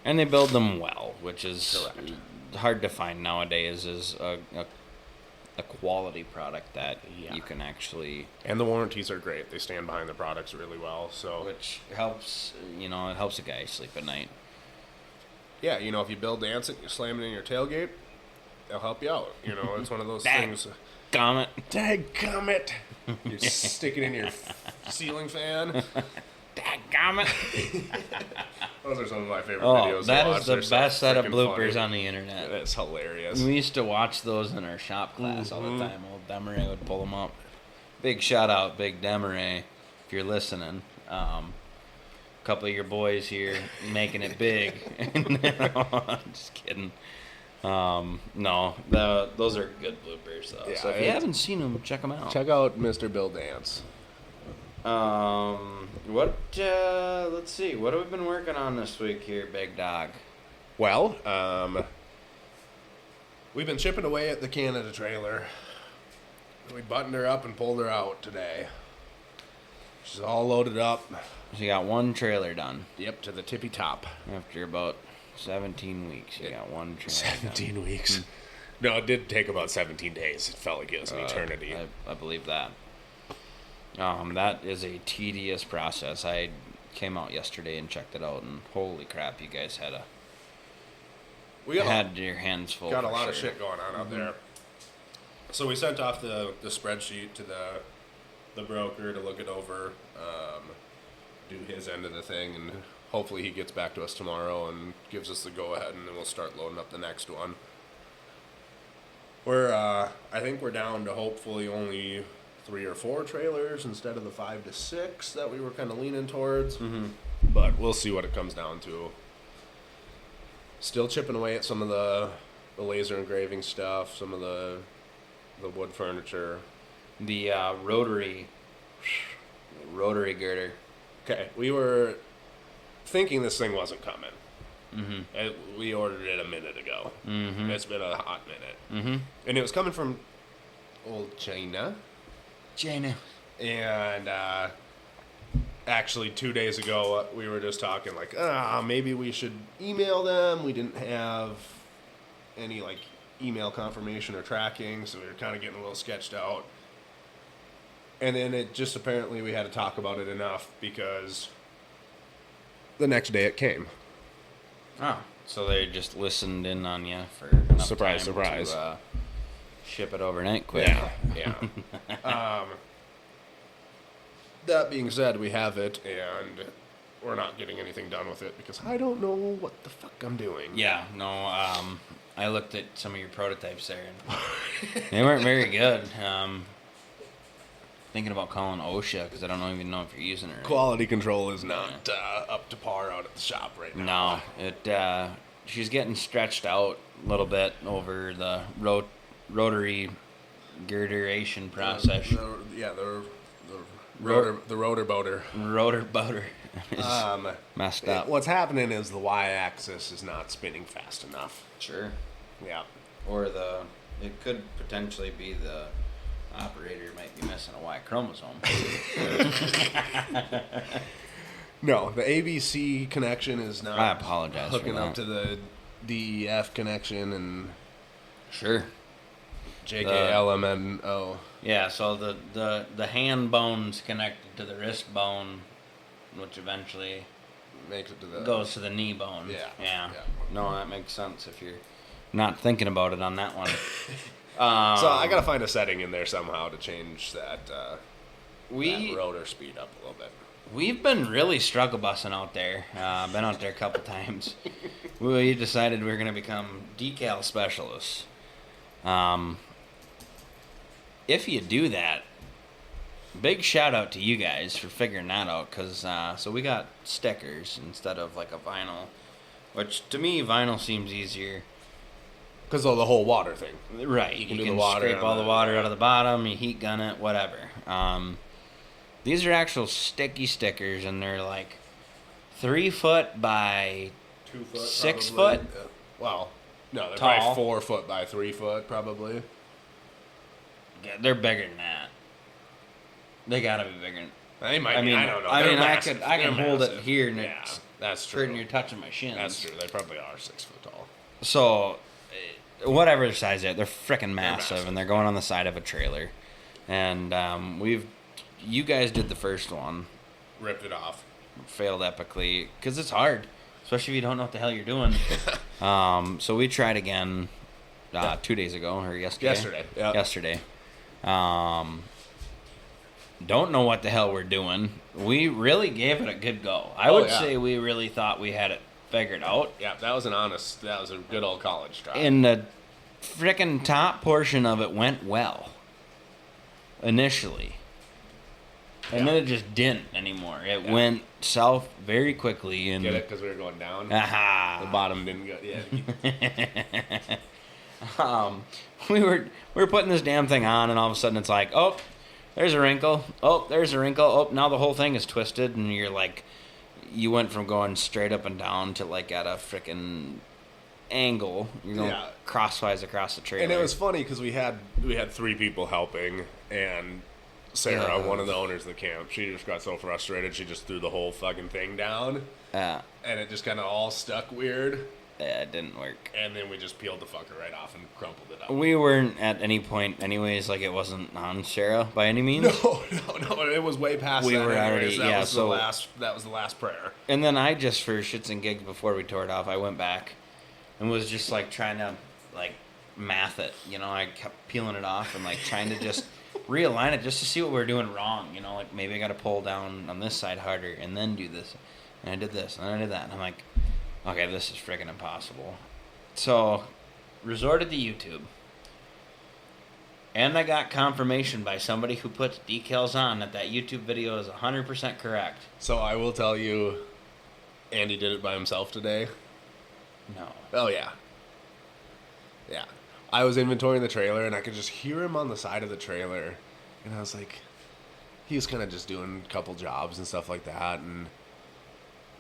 And they build them well, which is Correct. hard to find nowadays, is a quality product that Yeah. you can actually... And the warranties are great. They stand behind the products really well. So, Which helps, it helps a guy sleep at night. yeah, if you build dance it, you slam it in your tailgate, they'll help you out. It's one of those things. Gummit. Dadgummit! You stick it in your ceiling fan. Gummit. Those are some of my favorite Oh, videos. that to watch. is the They're so best set of freaking bloopers funny. on the internet. It's hilarious. We used to watch those in our shop class all the time. Old Demeray would pull them up. Big shout out, Big Demeray, if you're listening. A couple of your boys here making it big. Just kidding. No, those are good bloopers though. Yeah, So if you haven't seen them, check them out. Check out Mr. Bill Dance. Let's see. What have we been working on this week here, Big Dog? Well, we've been chipping away at the Canada trailer. We buttoned her up and pulled her out today. She's all loaded up. So you got one trailer done. Yep, to the tippy top. After about 17 weeks, you got one trailer done. 17 weeks. No, it did take about 17 days. It felt like it was an eternity. I believe that. That is a tedious process. I came out yesterday and checked it out, and holy crap, you guys had We had your hands full. got a for lot of sure. shit going on out there. So we sent off the spreadsheet to the broker to look it over, do his end of the thing, and hopefully he gets back to us tomorrow and gives us the go-ahead, and then we'll start loading up the next one. I think we're down to hopefully only 3 or 4 trailers instead of the 5 to 6 that we were kind of leaning towards. But we'll see what it comes down to. Still chipping away at some of the laser engraving stuff, some of the wood furniture. The rotary girder. Okay, we were thinking this thing wasn't coming. We ordered it a minute ago. It's been a hot minute. And it was coming from old China. And actually 2 days ago, we were just talking like, maybe we should email them. We didn't have any like email confirmation or tracking, so we were kind of getting a little sketched out. And then it just apparently we had to talk about it enough because the next day it came. Oh, so they just listened in on you for enough Surprise, time surprise. to ship it overnight quick. Yeah. That being said, we have it, and we're not getting anything done with it because I don't know what the fuck I'm doing. Yeah, no, I looked at some of your prototypes there, and they weren't very good. Thinking about calling OSHA because I don't even know if you're using it right. Quality control is not up to par out at the shop right now. No, she's getting stretched out a little bit over the rotary girderation process. The rotor boater. Rotor boater is messed up. What's happening is the y-axis is not spinning fast enough. Sure. Yeah. Or it could potentially be the operator might be missing a Y chromosome. No, the ABC connection is not. I apologize for hooking that. up to the DEF connection and Sure. JKLMNO. Yeah, so the hand bone's connected to the wrist bone, which eventually Makes it to the goes to the knee bone. Yeah. No, that makes sense if you're not thinking about it on that one. So I gotta find a setting in there somehow to change that that rotor speed up a little bit. We've been really struggle bussing out there. Been out there a couple times. We decided we were going to become decal specialists. If you do that, big shout out to you guys for figuring that out. Because so we got stickers instead of like a vinyl, which to me vinyl seems easier. Because of the whole water thing. Right, you can scrape all the water out of the bottom, you heat gun it, whatever. These are actual sticky stickers, and they're like 3 foot by 2 foot, 6 probably. foot. Well, no, they're Tall. probably 4 foot by 3 foot, probably. Yeah, they're bigger than that. They gotta be bigger. They might. I don't know. I They're mean, massive. I can They're hold it massive. here, and Yeah, it's that's true. hurting. You're touching my shins. That's true. They probably are 6 foot tall. So, whatever size they're freaking massive, massive. and they're going on the side of a trailer. And you guys did the first one, Ripped it off. failed epically because it's hard, especially if you don't know what the hell you're doing. So we tried again 2 days ago or yesterday. Yesterday. Don't know what the hell we're doing. We really gave it a good go. I would say we really thought we had it figured out. Yeah, that was a good old college try. And the frickin' top portion of it went well initially. And then it just didn't anymore. It went south very quickly. And Get it? Because we were going down. Aha. The bottom didn't go. Yeah. We were putting this damn thing on, and all of a sudden it's like, oh, there's a wrinkle. Oh, there's a wrinkle. Oh, now the whole thing is twisted, and you're like, you went from going straight up and down to like at a frickin' angle. You're going crosswise across the trailer. And it was funny because we had 3 people helping, and Sarah, one of the owners of the camp, she just got so frustrated she just threw the whole fucking thing down. And it just kind of all stuck weird. Yeah, it didn't work. And then we just peeled the fucker right off and crumpled it up. We weren't at any point anyways, like it wasn't on Sarah by any means. No, it was way past we that. were anyways. already, That was the last prayer. And then I just, for shits and gigs before we tore it off, I went back and was just like trying to like math it. You know, I kept peeling it off and like trying to just realign it just to see what we were doing wrong. You know, like maybe I got to pull down on this side harder and then do this. And I did this and I did that. And I'm like, okay, this is freaking impossible. So, resorted to YouTube. And I got confirmation by somebody who puts decals on that YouTube video is 100% correct. So I will tell you, Andy did it by himself today. No. Oh, yeah. Yeah. I was inventorying the trailer, and I could just hear him on the side of the trailer. And I was like, he was kind of just doing a couple jobs and stuff like that. And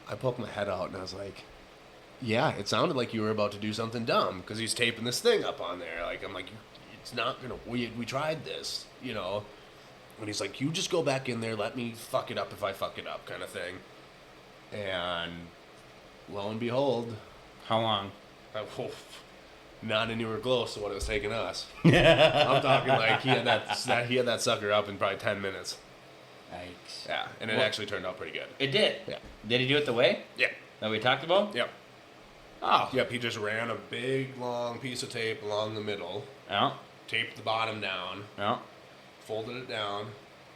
I poked my head out, and I was like, yeah, it sounded like you were about to do something dumb because he's taping this thing up on there. Like, I'm like, it's not gonna. We tried this, you know. And he's like, you just go back in there, let me fuck it up if I fuck it up, kind of thing. And lo and behold, How long? not anywhere close to what it was taking us. I'm talking like he had that sucker up in probably 10 minutes. Yikes. Yeah, and it actually turned out pretty good. It did? Yeah. Did he do it the way Yeah. that we talked about? Yep. Oh. Yep, he just ran a big, long piece of tape along the middle, Yeah. taped the bottom down, Yeah. folded it down,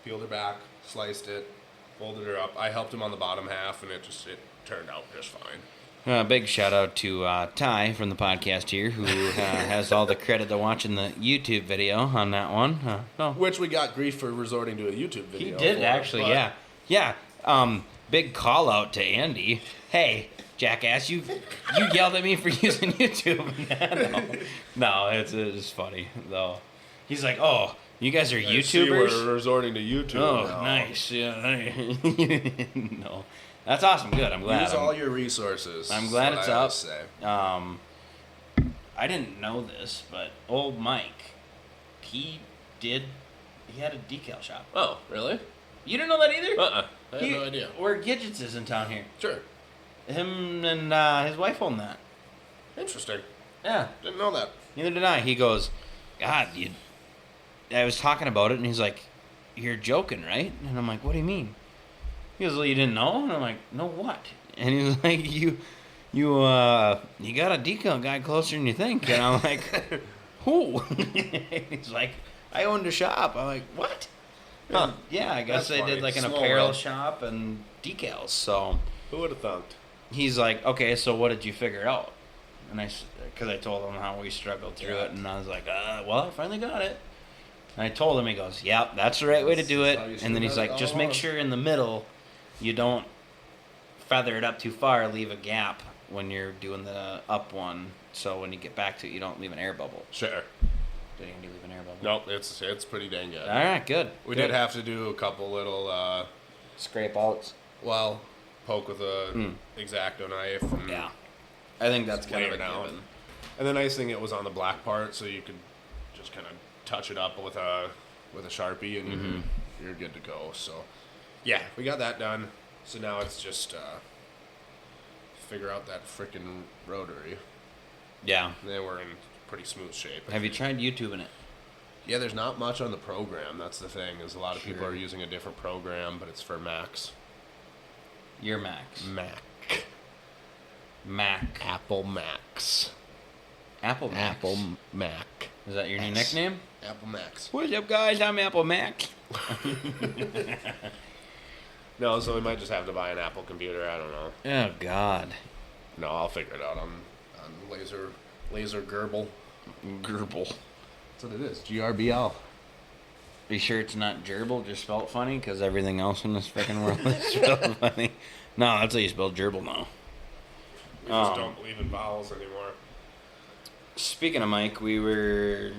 peeled her back, sliced it, folded her up. I helped him on the bottom half, and it turned out just fine. Big shout out to Ty from the podcast here, who has all the credit to watching the YouTube video on that one. No. Which we got grief for resorting to a YouTube video. He did for, actually, but yeah. Big call out to Andy. Hey, jackass, you yelled at me for using YouTube. No, it's funny though. He's like, oh, you guys are I see YouTubers. we're resorting to YouTube. Oh, now. nice. Yeah. No, that's awesome. Good. I'm glad. Use all your resources. I'm glad is it's what I up. always say. I didn't know this, but old Mike, he had a decal shop. Oh, really? You didn't know that either? I had no idea. Where Gidgets is in town here. Sure. Him and his wife own that. Interesting. Yeah. Didn't know that. Neither did I. He goes, God, I was talking about it, and he's like, you're joking, right? And I'm like, what do you mean? He goes, well, you didn't know? And I'm like, no, what? And he was like, you got a decal guy closer than you think. And I'm like, who? He's like, I owned a shop. I'm like, what? Huh. Yeah, I guess That's they funny. did like an Small apparel world. shop and decals. So Who would have thought? he's like, okay, so what did you figure out? And because I told him how we struggled through Yeah. it, and I was like, well, I finally got it. And I told him, he goes, yep, that's the right way to do it. That's how you And then should he's have it like, just all make along. sure in the middle you don't feather it up too far, leave a gap when you're doing the up one, so when you get back to it, you don't leave an air bubble. Sure. Did Andy leave an air bubble? Nope, it's pretty dang good. All right, good. We Good. did have to do a couple little, scrape outs. poke with a X-Acto knife. And Yeah. I think that's kind of lay a it down. given. And the nice thing, it was on the black part, so you could just kind of touch it up with a Sharpie, and you're good to go. So, yeah, we got that done. So now it's just figure out that frickin' rotary. Yeah. And then we're in pretty smooth shape. I Have you think. tried YouTubing it? Yeah, there's not much on the program. That's the thing. Is a lot of people Sure. are using a different program, but it's for Macs. Your Max. Mac. Apple Macs. Apple Max. Apple Mac. Is that your new Yes. nickname? Apple Macs. What's up, guys? I'm Apple Max. No, so we might just have to buy an Apple computer. I don't know. Oh God. No, I'll figure it out on laser Gerbil. Gerbil. That's what it is. GRBL. Are you sure it's not gerbil, just spelled funny? Because everything else in this freaking world is spelled funny. No, that's how you spell gerbil now. We just don't believe in vowels anymore. Speaking of Mike, we were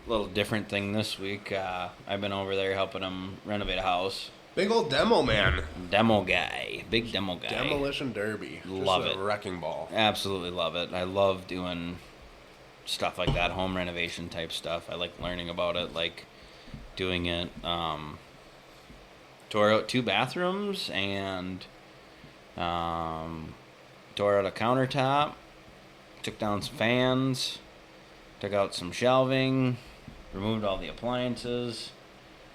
a little different thing this week. I've been over there helping him renovate a house. Big old demo man. Demo guy. Big demo guy. Demolition derby. Love just it. A wrecking ball. Absolutely love it. I love doing stuff like that, home renovation type stuff. I like learning about it, like doing it. Tore out 2 bathrooms and tore out a countertop, took down some fans, took out some shelving, removed all the appliances.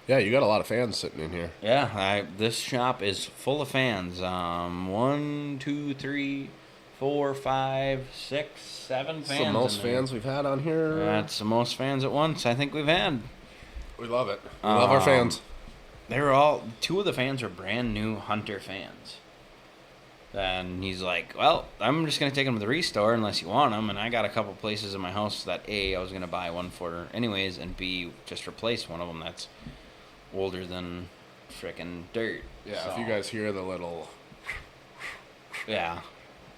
Yeah, you got a lot of fans sitting in here. Yeah, this shop is full of fans. 1, 2, 3, 4, 5, 6, 7 fans. That's the most in there. fans we've had on here. That's the most fans at once I think we've had. We love it. We love our fans. They were all 2 of the fans are brand new Hunter fans. And he's like, well, I'm just going to take them to the restore unless you want them. And I got a couple places in my house that A, I was going to buy one for anyways, and B, just replace one of them that's older than frickin' dirt. Yeah, So, if you guys hear the little... Yeah.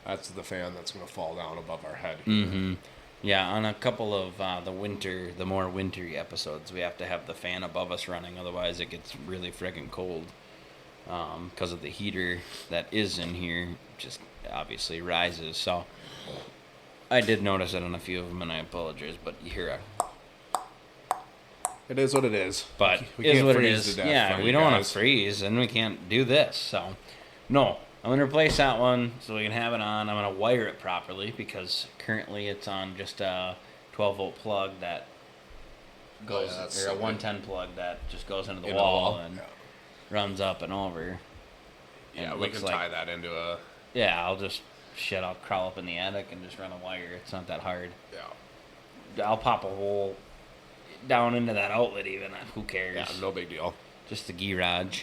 That's the fan that's going to fall down above our head. Mm-hmm. Yeah, on a couple of the more wintry episodes, we have to have the fan above us running. Otherwise, it gets really frickin' cold. Because of the heater that is in here, just obviously rises. So I did notice it on a few of them, and I apologize, but you hear a... It is what it is. But we is can't what it freeze is. to death Yeah, from we you don't want guys. to freeze, and we can't do this. So, no, I'm going to replace that one so we can have it on. I'm going to wire it properly because currently it's on just a 12-volt plug that goes, yeah, that's or a stupid. 110 plug that just goes into the Into the wall wall? and Yeah. runs up and over. And Yeah, it we looks can like- tie that into a... Yeah, I'll crawl up in the attic and just run a wire. It's not that hard. Yeah. I'll pop a hole down into that outlet even. Who cares? Yeah, no big deal. Just the garage.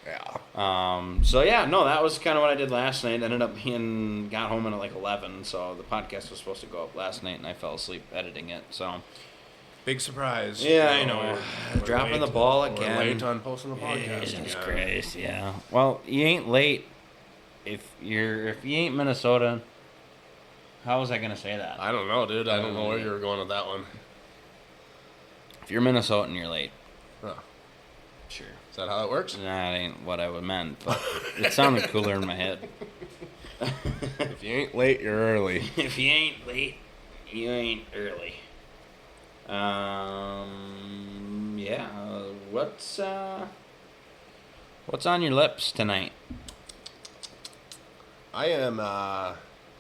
Yeah. So yeah, no, that was kind of what I did last night. Ended up got home at like 11, so the podcast was supposed to go up last night, and I fell asleep editing it. So Big surprise. yeah, I know. We're Dropping late. the ball again. We're late on posting the podcast. Jesus again. Christ, yeah. Well, you ain't late if you ain't Minnesota. How was I gonna say that? I don't know, dude. I don't know where you were going with that one. If you're Minnesotan, you're late. Huh. Sure. Is that how it works? That ain't what I would meant, but it sounded cooler in my head. If you ain't late, you're early. If you ain't late, you ain't early. Yeah. What's on your lips tonight? I am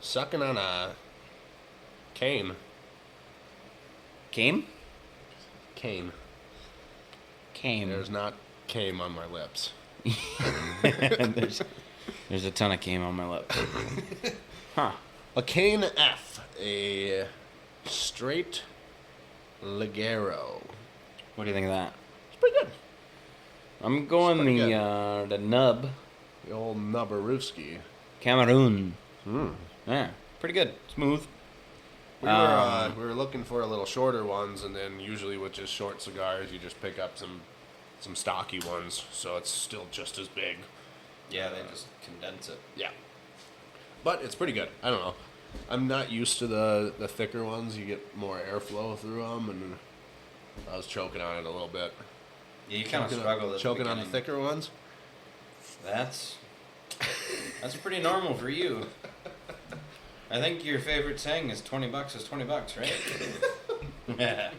sucking on a cane. Came? Cane. Came. There's not came on my lips. There's a ton of came on my lips. Huh. A cane F. A straight Ligero. What do you think of that? It's pretty good. I'm going pretty the nub. The old Nubberooski. Cameroon. Mm. Yeah. Pretty good. Smooth. We were looking for a little shorter ones, and then usually with just short cigars, you just pick up some stocky ones, so it's still just as big. Yeah, they just condense it. Yeah. But it's pretty good. I don't know. I'm not used to the thicker ones. You get more airflow through them, and I was choking on it a little bit. Yeah, you kind of struggle. Choking on the thicker ones. That's pretty normal for you. I think your favorite saying is $20 is $20, right? Yeah.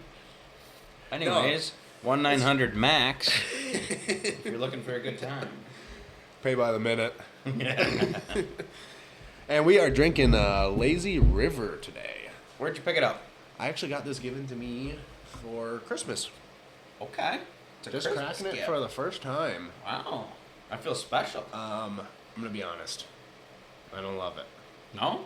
Anyways, 1-900 max. If you're looking for a good time. Pay by the minute. And we are drinking Lazy River today. Where'd you pick it up? I actually got this given to me for Christmas. Okay. It's a Just Christmas cracking it gift. for the first time. Wow. I feel special. I'm gonna be honest. I don't love it. No?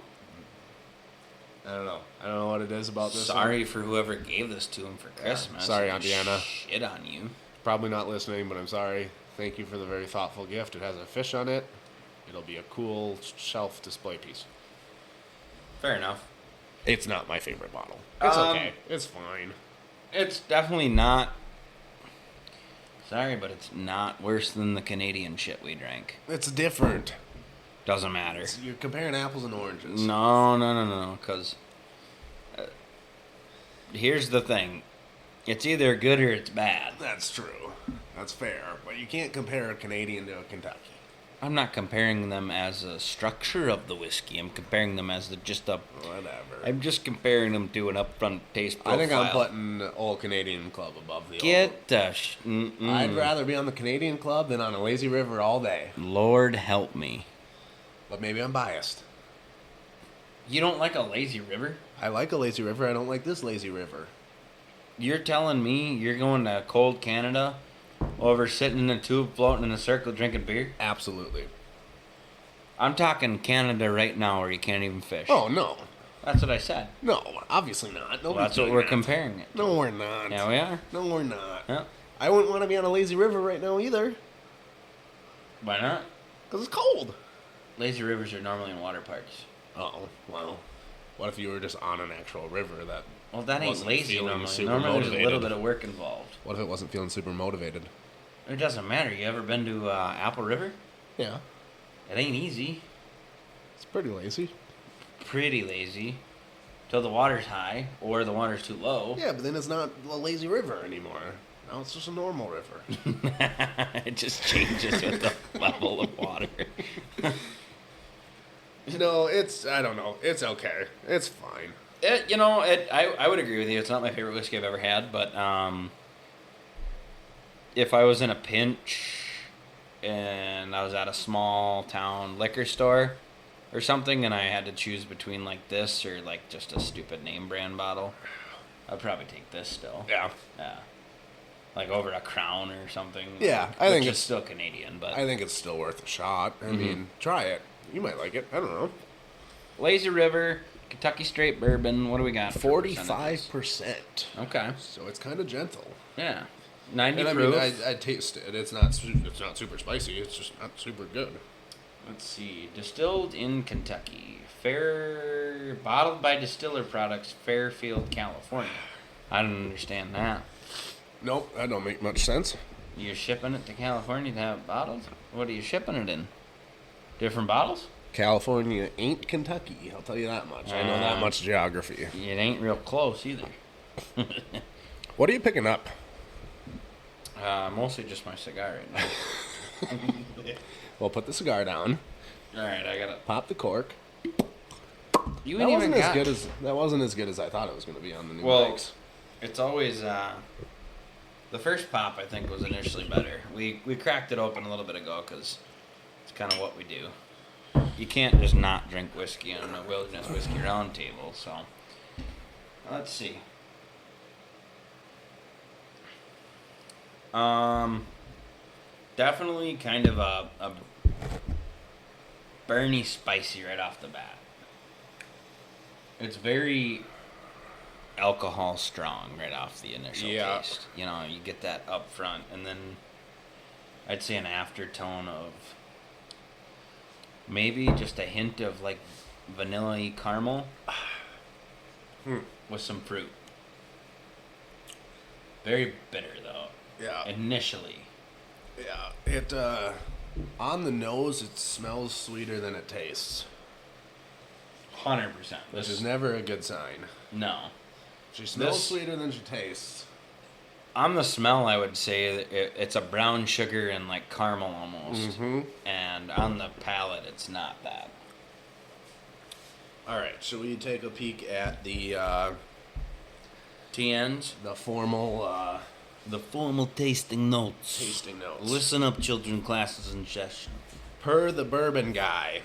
I don't know. I don't know what it is about this. Sorry for whoever gave this to him for Christmas. Sorry, I Aunt Deanna. Shit on you. Probably not listening, but I'm sorry. Thank you for the very thoughtful gift. It has a fish on it. It'll be a cool shelf display piece. Fair enough. It's not my favorite bottle. It's okay. It's fine. It's definitely not. Sorry, but it's not worse than the Canadian shit we drank. It's different. Doesn't matter. You're comparing apples and oranges. No. Because here's the thing: it's either good or it's bad. That's true. That's fair. But you can't compare a Canadian to a Kentucky. I'm not comparing them as a structure of the whiskey. I'm comparing them as just a. Whatever. I'm just comparing them to an upfront taste profile. I think I'm putting the Old Canadian Club above the Get the. I'd rather be on the Canadian Club than on a Lazy River all day. Lord help me. But maybe I'm biased. You don't like a lazy river? I like a Lazy River. I don't like this Lazy River. You're telling me you're going to cold Canada over sitting in a tube floating in a circle drinking beer? Absolutely. I'm talking Canada right now where you can't even fish. Oh, no. That's what I said. No, obviously not. Well, that's what we're comparing it to. No, we're not. Yeah, we are. No, we're not. Yeah. I wouldn't want to be on a Lazy River right now either. Why not? Because it's cold. Lazy rivers are normally in water parks. Oh, well. What if you were just on an actual river that... Well, that ain't wasn't lazy feeling normally. super Normally there's a little motivated? bit of work involved. What if it wasn't feeling super motivated? It doesn't matter. You ever been to Apple River? Yeah. It ain't easy. It's pretty lazy. Pretty lazy. Till the water's high or the water's too low. Yeah, but then it's not a lazy river anymore. Now it's just a normal river. It just changes with the level of water. No, I don't know. It's okay. It's fine. I would agree with you. It's not my favorite whiskey I've ever had, but if I was in a pinch and I was at a small town liquor store or something and I had to choose between like this or like just a stupid name brand bottle, I'd probably take this still. Yeah. Yeah. Like over a Crown or something. Yeah, I think it's still Canadian, but I think it's still worth a shot. I mean, try it. You might like it. I don't know. Lazy River, Kentucky Straight Bourbon. What do we got? 45%. Okay. So it's kind of gentle. Yeah. 90 And proof. I mean, I taste it. It's not super spicy. It's just not super good. Let's see. Distilled in Kentucky. Bottled by Distiller Products, Fairfield, California. I don't understand that. Nope, that don't make much sense. You're shipping it to California to have it bottled? What are you shipping it in? Different bottles? California ain't Kentucky. I'll tell you that much. I know that much geography. It ain't real close either. What are you picking up? Mostly just my cigar right now. Well, put the cigar down. All right, I got to Pop the cork. You That ain't wasn't even as got. good as I thought it was going to be on the new Well, mics. it's always the first pop. I think was initially better. We cracked it open a little bit ago because it's kind of what we do. You can't just not drink whiskey on a Wilderness Whiskey Roundtable. So let's see. Definitely kind of a burny spicy right off the bat. It's very alcohol strong right off the initial taste. You know, you get that up front, and then I'd say an aftertone of maybe just a hint of like vanilla-y caramel with some fruit. Very bitter though. Yeah. Initially. Yeah. It, on the nose, it smells sweeter than it tastes. 100%. Which is never a good sign. No. She smells sweeter than she tastes. On the smell, I would say that it's a brown sugar and like caramel almost. Mm-hmm. And on the palate, it's not that. All right. Shall we take a peek at the TNs? the formal The formal tasting notes. tasting notes? Listen up, children, classes in session. Per the bourbon guy,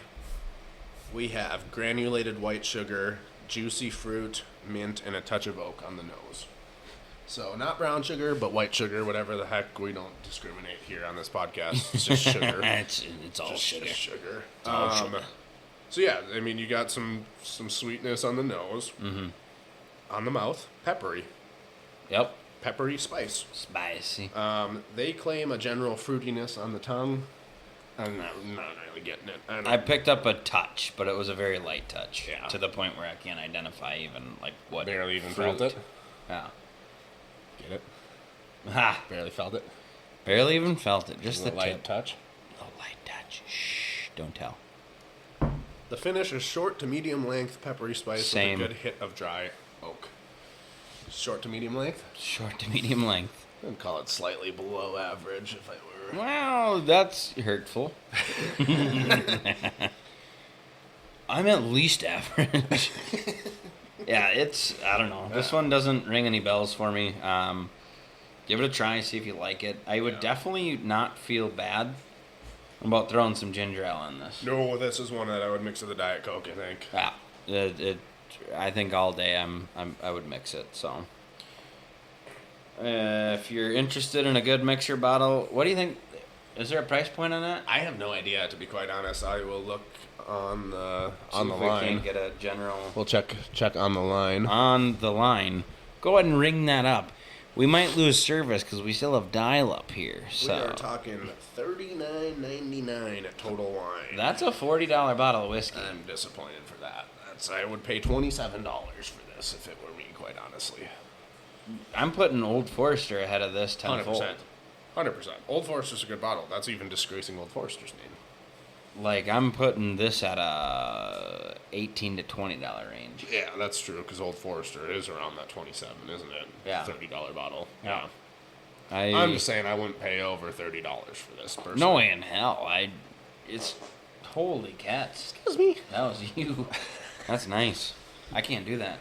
we have granulated white sugar, juicy fruit, mint, and a touch of oak on the nose. So not brown sugar, but white sugar, whatever the heck. We don't discriminate here on this podcast. It's just sugar. it's all Just sugar. sugar. It's all sugar. So yeah, I mean, you got some sweetness on the nose. Mm-hmm. On the mouth, peppery. Yep. Peppery spice. Spicy. They claim a general fruitiness on the tongue. I'm not really getting it. I picked up a touch, but it was a very light touch. Yeah. To the point where I can't identify even like what. barely even fruit. felt it. Yeah. Get it? Ha! Barely felt it. Barely even felt it. Just A the light tip. touch. A light touch. Shh. Don't tell. The finish is short to medium length peppery spice Same. with a good hit of dry oak. Short to medium length? Short to medium length. I'd call it slightly below average if I were. Wow, that's hurtful. I'm at least average. Yeah, I don't know. This one doesn't ring any bells for me. Give it a try, see if you like it. I would definitely not feel bad about throwing some ginger ale in this. No, this is one that I would mix with a Diet Coke, I think. Yeah, I think all day I would mix it. So, if you're interested in a good mixer bottle, what do you think? Is there a price point on that? I have no idea, to be quite honest. I will look on the See if we line. can get a general We'll check on the line. on the line. Go ahead and ring that up. We might lose service because we still have dial-up here. We So are talking $39.99 at Total Wine. that's a $40 bottle of whiskey. I'm disappointed for that. I would pay $27 for this if it were me, quite honestly. I'm putting Old Forester ahead of this 100%. tenfold. 100%. Old Forester's a good bottle. That's even disgracing Old Forester's name. Like I'm putting this at a $18 to $20 range. Yeah, that's true, because Old Forester is around that 27, isn't it? Yeah. $30 bottle. Yeah. I'm I'm just saying I wouldn't pay over $30 for this, personally. no way in hell. Holy cats. Excuse me. That was you. That's nice. I can't do that.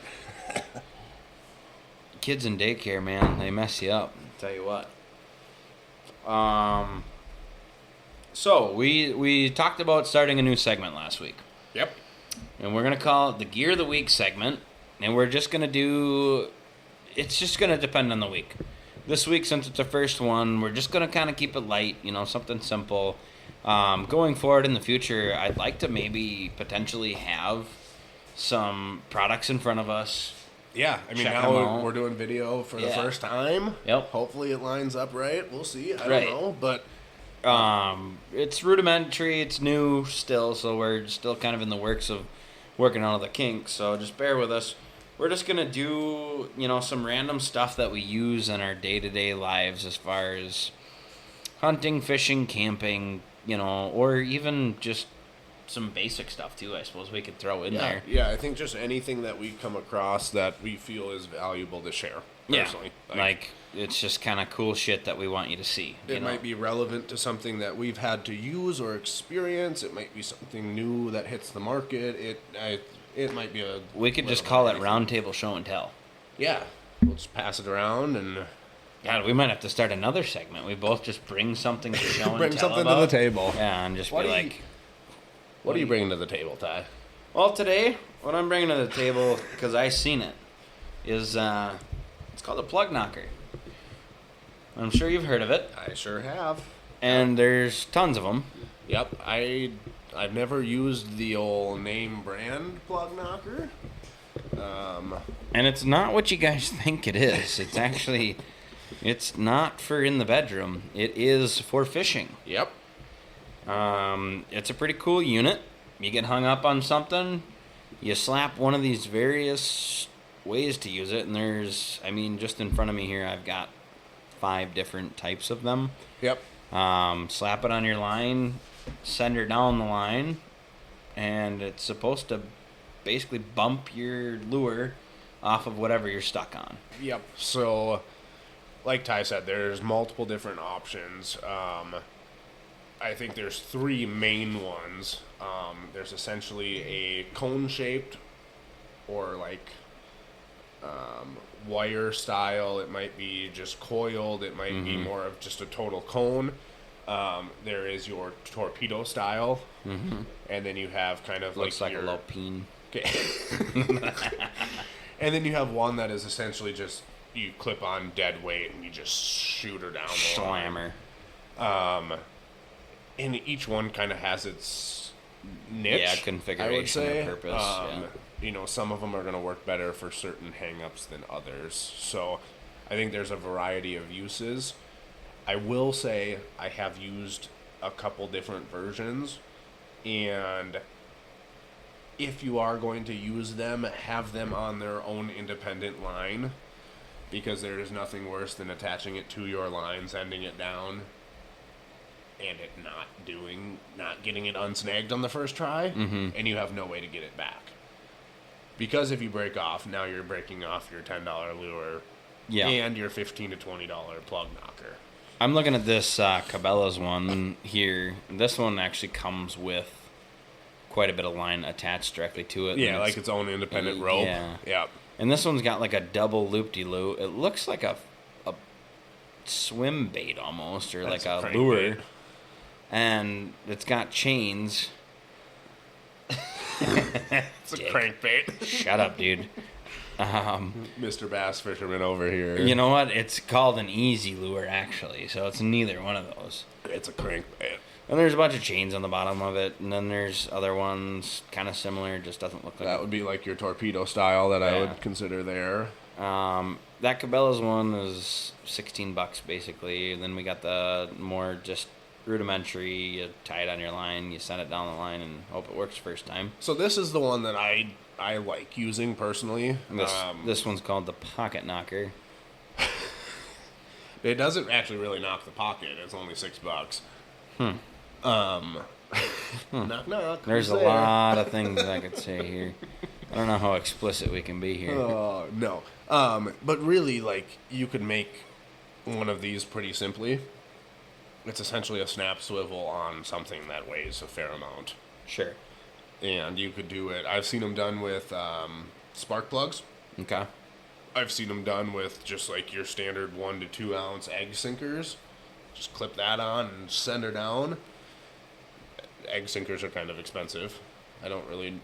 Kids in daycare, man, they mess you up. Tell you what. So we talked about starting a new segment last week. Yep. And we're going to call it the Gear of the Week segment. And we're just going to do... It's just going to depend on the week. This week, since it's the first one, we're just going to kind of keep it light, something simple. Going forward in the future, I'd like to maybe potentially have some products in front of us. Yeah, I mean, Check now them out. we're doing video for the first time. Yep. Hopefully it lines up right. We'll see. I Right. don't know, but... It's rudimentary, it's new still, so we're still kind of in the works of working out of the kinks, so just bear with us. We're just going to do, some random stuff that we use in our day-to-day lives as far as hunting, fishing, camping, or even just some basic stuff too, I suppose we could throw in there. Yeah, I think just anything that we come across that we feel is valuable to share, personally. Yeah, like it's just kind of cool shit that we want you to see. It might be relevant to something that we've had to use or experience. It might be something new that hits the market. It might be a... We could just call it Roundtable Show and Tell. Yeah, we'll just pass it around and... God, we might have to start another segment. We both just bring something to show and bring tell something about. to the table. Yeah, and just What be do you- like... What are you bringing to the table, Ty? Well, today, what I'm bringing to the table, because I seen it, is it's called a plug knocker. I'm sure you've heard of it, I sure have. and there's tons of them. Yep, I've never used the old name brand plug knocker. And it's not what you guys think it is. It's actually, it's not for in the bedroom. It is for fishing. Yep. It's a pretty cool unit. You get hung up on something, you slap one of these various ways to use it, and there's, just in front of me here, I've got 5 different types of them. Yep. Slap it on your line, send her down the line, and it's supposed to basically bump your lure off of whatever you're stuck on. Yep. So, like Ty said, there's multiple different options. I think there's 3 main ones. There's essentially a cone-shaped or wire style. It might be just coiled. It might be more of just a total cone. There is your torpedo style, and then you have kind of Looks like your... a little peen. Okay. And then you have one that is essentially just you clip on dead weight and you just shoot her down the line. Slammer. And each one kind of has its niche. Yeah, configuration I would say. or purpose. Some of them are going to work better for certain hang-ups than others. So I think there's a variety of uses. I will say I have used a couple different versions, and if you are going to use them, have them on their own independent line, because there is nothing worse than attaching it to your line, sending it down, and it not getting it unsnagged on the first try, and you have no way to get it back. Because if you break off, now you're breaking off your $10 lure and your $15 to $20 plug knocker. I'm looking at this Cabela's one here. This one actually comes with quite a bit of line attached directly to it. Yeah, like its own independent rope. Yeah. Yep. And this one's got like a double loop-de-loop. It looks like a swim bait almost, or That's like a a lure. crankbait. And it's got chains. It's a crankbait. Shut up, dude. Mr. Bass Fisherman over here. You know what? It's called an easy lure, actually. So it's neither one of those. It's a crankbait. And there's a bunch of chains on the bottom of it. And then there's other ones kind of similar. Just doesn't look like That it. would be like your torpedo style that I Yeah. would consider there. That Cabela's one is $16 basically. Then we got the more just rudimentary. You tie it on your line, you send it down the line, and hope it works first time. So this is the one that I like using personally. This one's called the Pocket Knocker. It doesn't actually really knock the pocket. It's only $6. Knock knock. There's Who's a there? lot of things I could say here. I don't know how explicit we can be here. No. But really, you could make one of these pretty simply. It's essentially a snap swivel on something that weighs a fair amount. Sure. And you could do it. I've seen them done with spark plugs. Okay. I've seen them done with just like your standard 1 to 2 ounce egg sinkers. Just clip that on and send her down. Egg sinkers are kind of expensive. I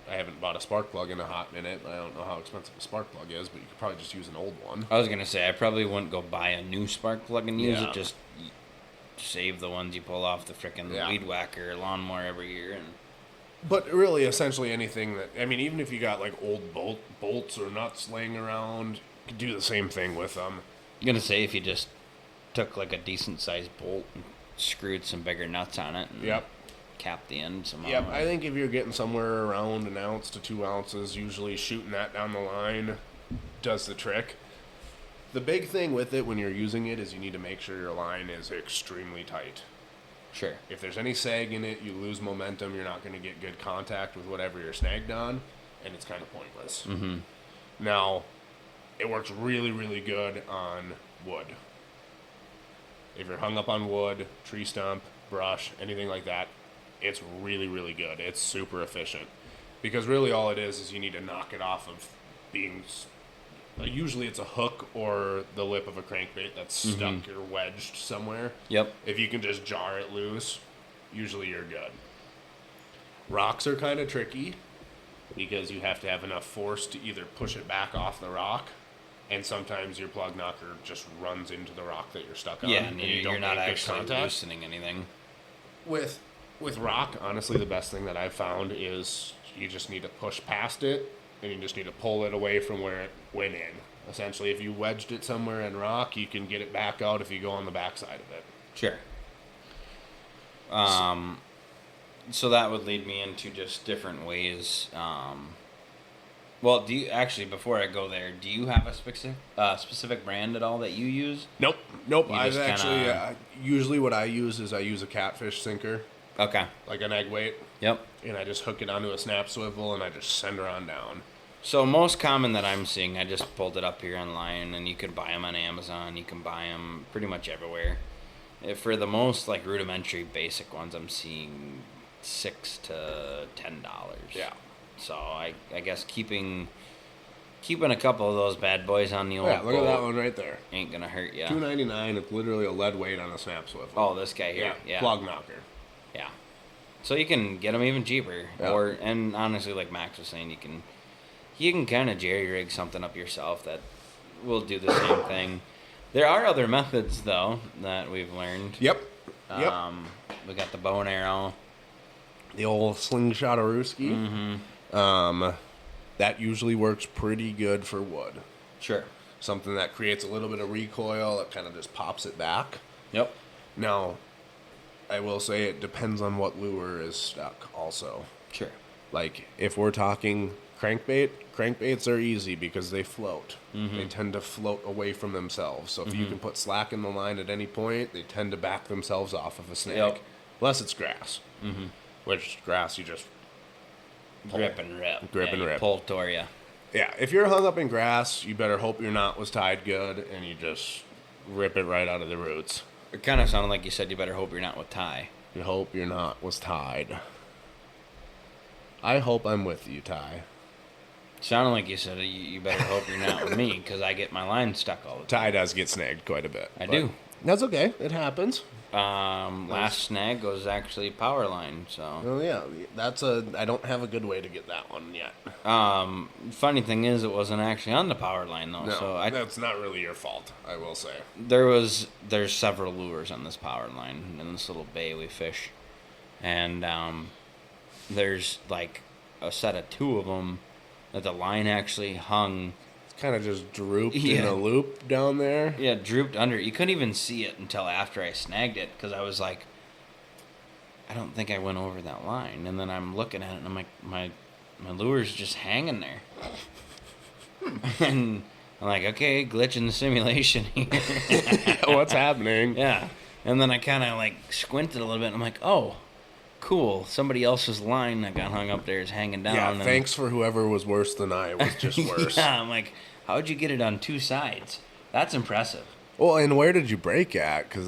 haven't bought a spark plug in a hot minute. I don't know how expensive a spark plug is, but you could probably just use an old one. I was going to say, I probably wouldn't go buy a new spark plug and use Yeah. it. Just save the ones you pull off the frickin' weed whacker lawnmower every year. And But really, essentially anything that, I mean, even if you got like old bolts or nuts laying around, you could do the same thing with them. I'm going to say, if you just took like a decent sized bolt and screwed some bigger nuts on it and Yep. capped the end somehow. Yep, I think if you're getting somewhere around 1 ounce to 2 ounces, usually shooting that down the line does the trick. The big thing with it when you're using it is you need to make sure your line is extremely tight. Sure. If there's any sag in it, you lose momentum, you're not going to get good contact with whatever you're snagged on, and it's kind of pointless. Mm-hmm. Now, it works really, really good on wood. If you're hung up on wood, tree stump, brush, anything like that, it's really, really good. It's super efficient. Because really all it is you need to knock it off of being... Usually it's a hook or the lip of a crankbait that's stuck or wedged somewhere. Yep. If you can just jar it loose, usually you're good. Rocks are kind of tricky because you have to have enough force to either push it back off the rock, and sometimes your plug knocker just runs into the rock that you're stuck on. Yeah, and you're not make good actually contact. loosening anything. With rock, honestly, the best thing that I've found is you just need to push past it, and you just need to pull it away from where it went in. Essentially, if you wedged it somewhere in rock, you can get it back out if you go on the backside of it. Sure. So that would lead me into just different ways. Well, do you actually, before I go there, do you have a specific brand at all that you use? Nope. You I've just actually kinda- usually what I use is I use a catfish sinker, Okay. like an egg weight, Yep. and I just hook it onto a snap swivel and I just send her on down. So most common that I'm seeing, I just pulled it up here online, and you can buy them on Amazon. You can buy them pretty much everywhere. For the most like rudimentary basic ones, I'm seeing $6 to $10. Yeah. So I guess keeping a couple of those bad boys on the old Yeah, look at that boat one right there. ain't gonna hurt you. $2.99. It's literally a lead weight on a snap swivel. Oh, this guy here. Yeah. Plug knocker. Yeah. So you can get them even cheaper, Yeah. and honestly, like Max was saying, you can kind of jerry rig something up yourself that will do the same thing. There are other methods though that we've learned. Yep. We got the bow and arrow. The old slingshot Aruski. Mm-hmm. That usually works pretty good for wood. Sure. Something that creates a little bit of recoil. It kind of just pops it back. Yep. Now, I will say it depends on what lure is stuck also. Sure. Like, if we're talking crankbaits are easy because they float. They tend to float away from themselves. So if you can put slack in the line at any point, they tend to back themselves off of a snag. Yep. Unless it's grass. Which grass you just pull. Grip and rip. Grip and you rip. Pull toward you. Yeah, if you're hung up in grass, you better hope your knot was tied good and you just rip it right out of the roots. It kind of sounded like you said you better hope you're not with Ty. You hope your knot was tied. I hope I'm with you, Ty. Sounded like you said you better hope you're not with me, because I get my line stuck all the time. Ty does get snagged quite a bit. I but do. That's okay. It happens. Last snag was actually power line, so. Oh yeah, I don't have a good way to get that one yet. Funny thing is, it wasn't actually on the power line though. No, So that's not really your fault, I will say. there's several lures on this power line in this little bay we fish, and there's like a set of 2 of them that the line actually hung. It's kind of just drooped in Yeah. a loop down there. Yeah, drooped under. You couldn't even see it until after I snagged it, because I was like, I don't think I went over that line. And then I'm looking at it, and I'm like, my lure's just hanging there. And I'm like, okay, glitch in the simulation here. What's happening? Yeah. And then I kind of like squinted a little bit, and I'm like, oh, cool. Somebody else's line that got hung up there is hanging down. Yeah, and thanks for whoever was worse than I. It was just worse. Yeah, I'm like, how'd you get it on 2 sides? That's impressive. Well, and where did you break at? Because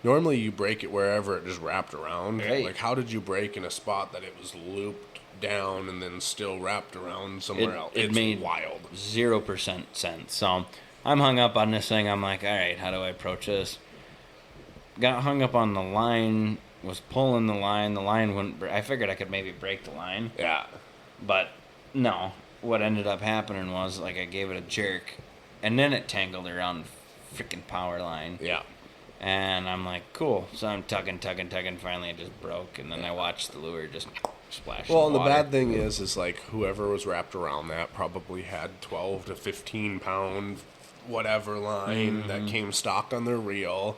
Normally you break it wherever it just wrapped around. Right. Like, how did you break in a spot that it was looped down and then still wrapped around somewhere else? It It's made wild. 0% sense. So I'm hung up on this thing. I'm like, all right, how do I approach this? Got hung up on the line, was pulling the line. The line wouldn't I figured I could maybe break the line. Yeah. But no. What ended up happening was, like, I gave it a jerk, and then it tangled around the freaking power line. Yeah. And I'm like, cool. So I'm tugging. Finally, it just broke, and then I watched the lure just splash. Well, in and the water. bad thing is like whoever was wrapped around that probably had 12 to 15 pound whatever line that came stock on their reel,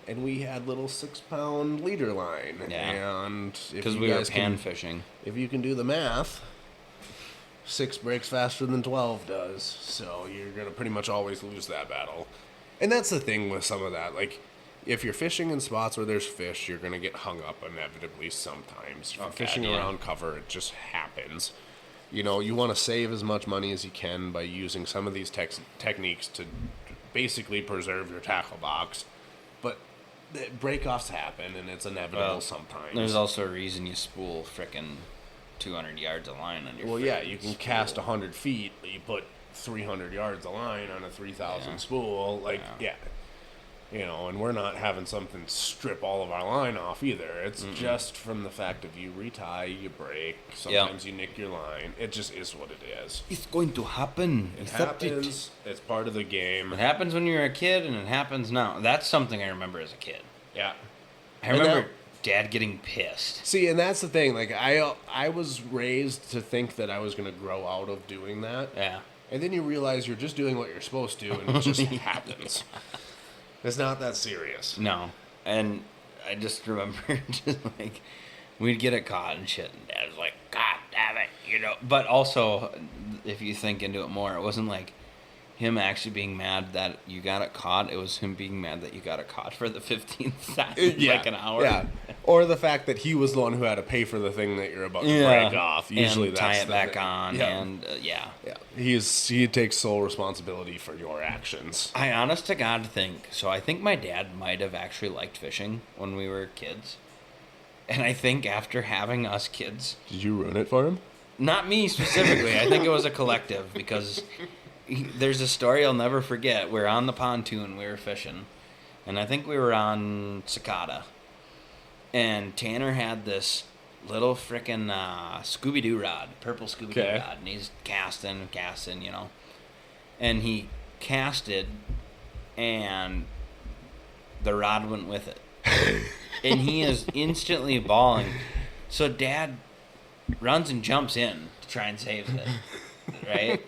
and we had little 6-pound leader line. Yeah. And Because we were pan fishing. if you can do the math, 6 breaks faster than 12 does. So you're gonna pretty much always lose that battle. And that's the thing with some of that, like. If you're fishing in spots where there's fish, you're going to get hung up inevitably sometimes. If you're fishing around cover, it just happens. You know, you want to save as much money as you can by using some of these techniques to basically preserve your tackle box. But break-offs happen, and it's inevitable sometimes. There's also a reason you spool frickin' 200 yards of line on your Well, yeah, you can cast 100 feet, but you put 300 yards of line on a 3,000 spool. Like, yeah. You know, and we're not having something strip all of our line off either. It's just from the fact of you retie, you break, sometimes you nick your line. It just is what it is. It's going to happen. It happens. It's part of the game. It happens when you're a kid, and it happens now. That's something I remember as a kid. Yeah. I remember Dad getting pissed. See, and that's the thing. Like, I was raised to think that I was going to grow out of doing that. Yeah. And then you realize you're just doing what you're supposed to, and it just happens. It's not that serious. No. And I just remember just like we'd get it caught and shit, and Dad was like, God damn it, you know. But also, if you think into it more, it wasn't like him actually being mad that you got it caught. It was him being mad that you got it caught for the 15th time, like an hour. Yeah. Or the fact that he was the one who had to pay for the thing that you're about to break off. Usually and that's tie it the back thing. on, and Yeah. He takes sole responsibility for your actions. I honest to God think, so I think my dad might have actually liked fishing when we were kids. And I think after having us kids... Did you ruin it for him? Not me specifically. I think it was a collective, because there's a story I'll never forget. We're on the pontoon, we were fishing, and I think we were on Cicada. And Tanner had this little frickin' Scooby-Doo rod, purple Scooby-Doo rod, and he's casting, you know. And he casted, and the rod went with it. And he is instantly bawling. So Dad runs and jumps in to try and save it, right?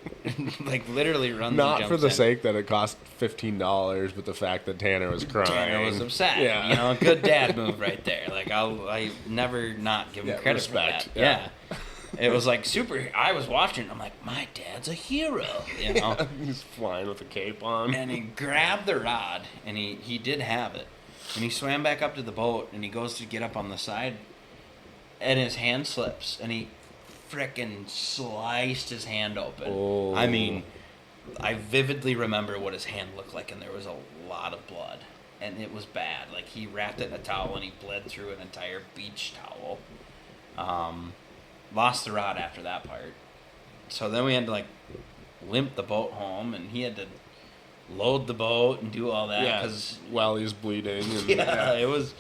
Like, literally runs and jumps in. Not for the sake that it cost $15, but the fact that Tanner was crying. Tanner was upset. Yeah. You know, a good dad move right there. Like, I never not give him credit respect. for that. Yeah. It was like super. I was watching. I'm like, my dad's a hero. You know. He's flying with a cape on. And he grabbed the rod, and he did have it, and he swam back up to the boat, and he goes to get up on the side, and his hand slips, and he frickin' sliced his hand open. Oh. I mean, I vividly remember what his hand looked like, and there was a lot of blood, and it was bad. Like, he wrapped it in a towel, and he bled through an entire beach towel. Lost the rod after that part. So then we had to, like, limp the boat home, and he had to load the boat and do all that. Yeah, while he's bleeding. And, it was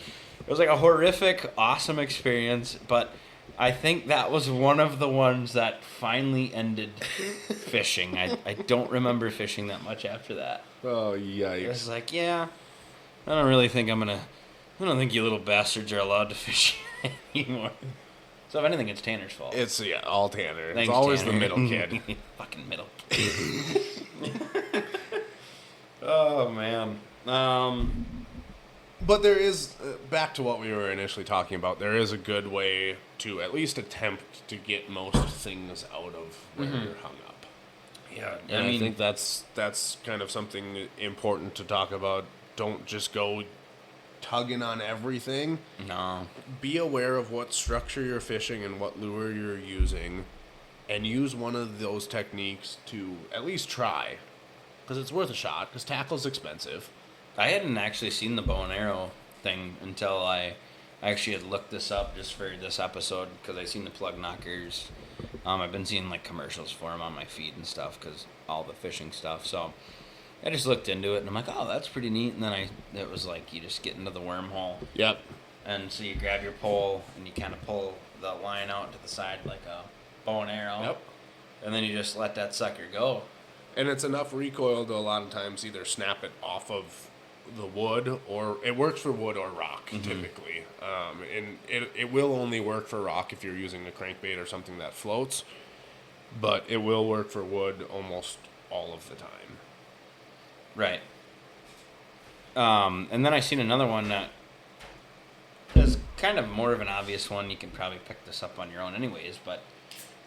like a horrific, awesome experience, but I think that was one of the ones that finally ended fishing. I don't remember fishing that much after that. Oh, yikes. It was like, yeah, I don't think you little bastards are allowed to fish anymore. So if anything, it's Tanner's fault. It's, all Tanner. Thanks, it's always Tanner. the middle kid. Fucking middle kid. Oh, man. But there is, back to what we were initially talking about, there is a good way to at least attempt to get most things out of where you're hung up. Yeah, And I think that's kind of something important to talk about. Don't just go tugging on everything. No. Be aware of what structure you're fishing and what lure you're using, and use one of those techniques to at least try, because it's worth a shot, because tackle's expensive. I hadn't actually seen the bow and arrow thing until I actually had looked this up just for this episode because I seen the plug knockers. I've been seeing like commercials for them on my feed and stuff because all the fishing stuff. So I just looked into it and I'm like, oh, that's pretty neat. And then it was like you just get into the wormhole. Yep. And so you grab your pole and you kind of pull the line out to the side like a bow and arrow. Yep. And then you just let that sucker go. And it's enough recoil to a lot of times either snap it off of the wood, or it works for wood or rock typically. And it will only work for rock if you're using a crankbait or something that floats, but it will work for wood almost all of the time. Right. And then I seen another one that is kind of more of an obvious one. You can probably pick this up on your own anyways, but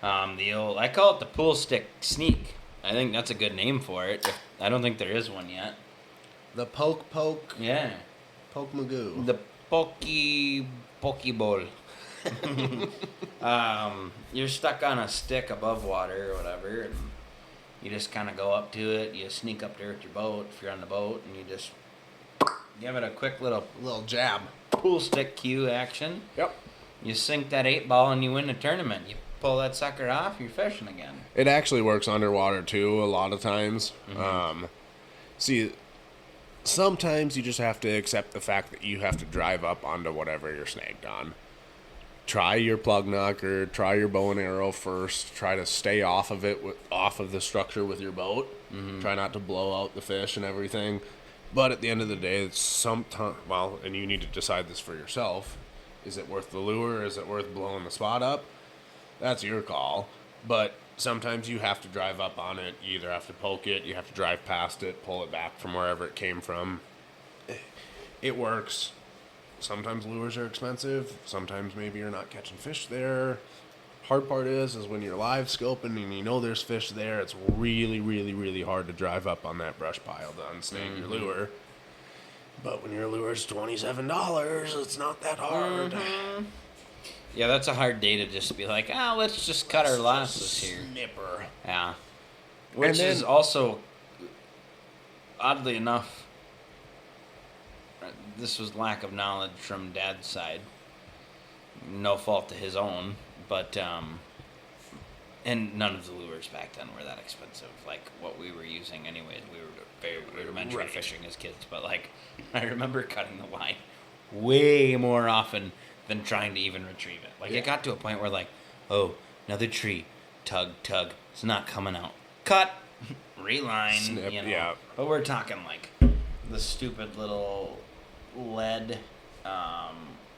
I call it the pool stick sneak. I think that's a good name for it. I don't think there is one yet. The poke. Yeah. Poke Magoo. The pokey bowl. You're stuck on a stick above water or whatever, and you just kind of go up to it. You sneak up there with your boat if you're on the boat, and you just give it a quick little jab. Pool stick cue action. Yep. You sink that 8-ball and you win the tournament. You pull that sucker off, you're fishing again. It actually works underwater too a lot of times. See, sometimes you just have to accept the fact that you have to drive up onto whatever you're snagged on. Try your plug knocker, try your bow and arrow first. Try to stay off of it, off of the structure with your boat. Try not to blow out the fish and everything. But at the end of the day, it's sometimes, and you need to decide this for yourself. Is it worth the lure? Is it worth blowing the spot up? That's your call. But sometimes you have to drive up on it. You either have to poke it, you have to drive past it, pull it back from wherever it came from. It works. Sometimes lures are expensive. Sometimes maybe you're not catching fish there. Hard part is when you're live scoping and you know there's fish there, it's really, really, really hard to drive up on that brush pile to unsnag your lure. But when your lure's $27, it's not that hard. Yeah, that's a hard day to just be like, let's just cut our losses here. Snipper. Yeah. Which is also, oddly enough, this was lack of knowledge from Dad's side. No fault to his own, but, and none of the lures back then were that expensive. Like, what we were using anyways, we were very rudimentary fishing as kids, but, like, I remember cutting the line way more often than trying to even retrieve it. Like, it got to a point where, like, oh, another tree, tug, it's not coming out. Cut, reline, Snip, you know. yeah. But we're talking, like, the stupid little lead,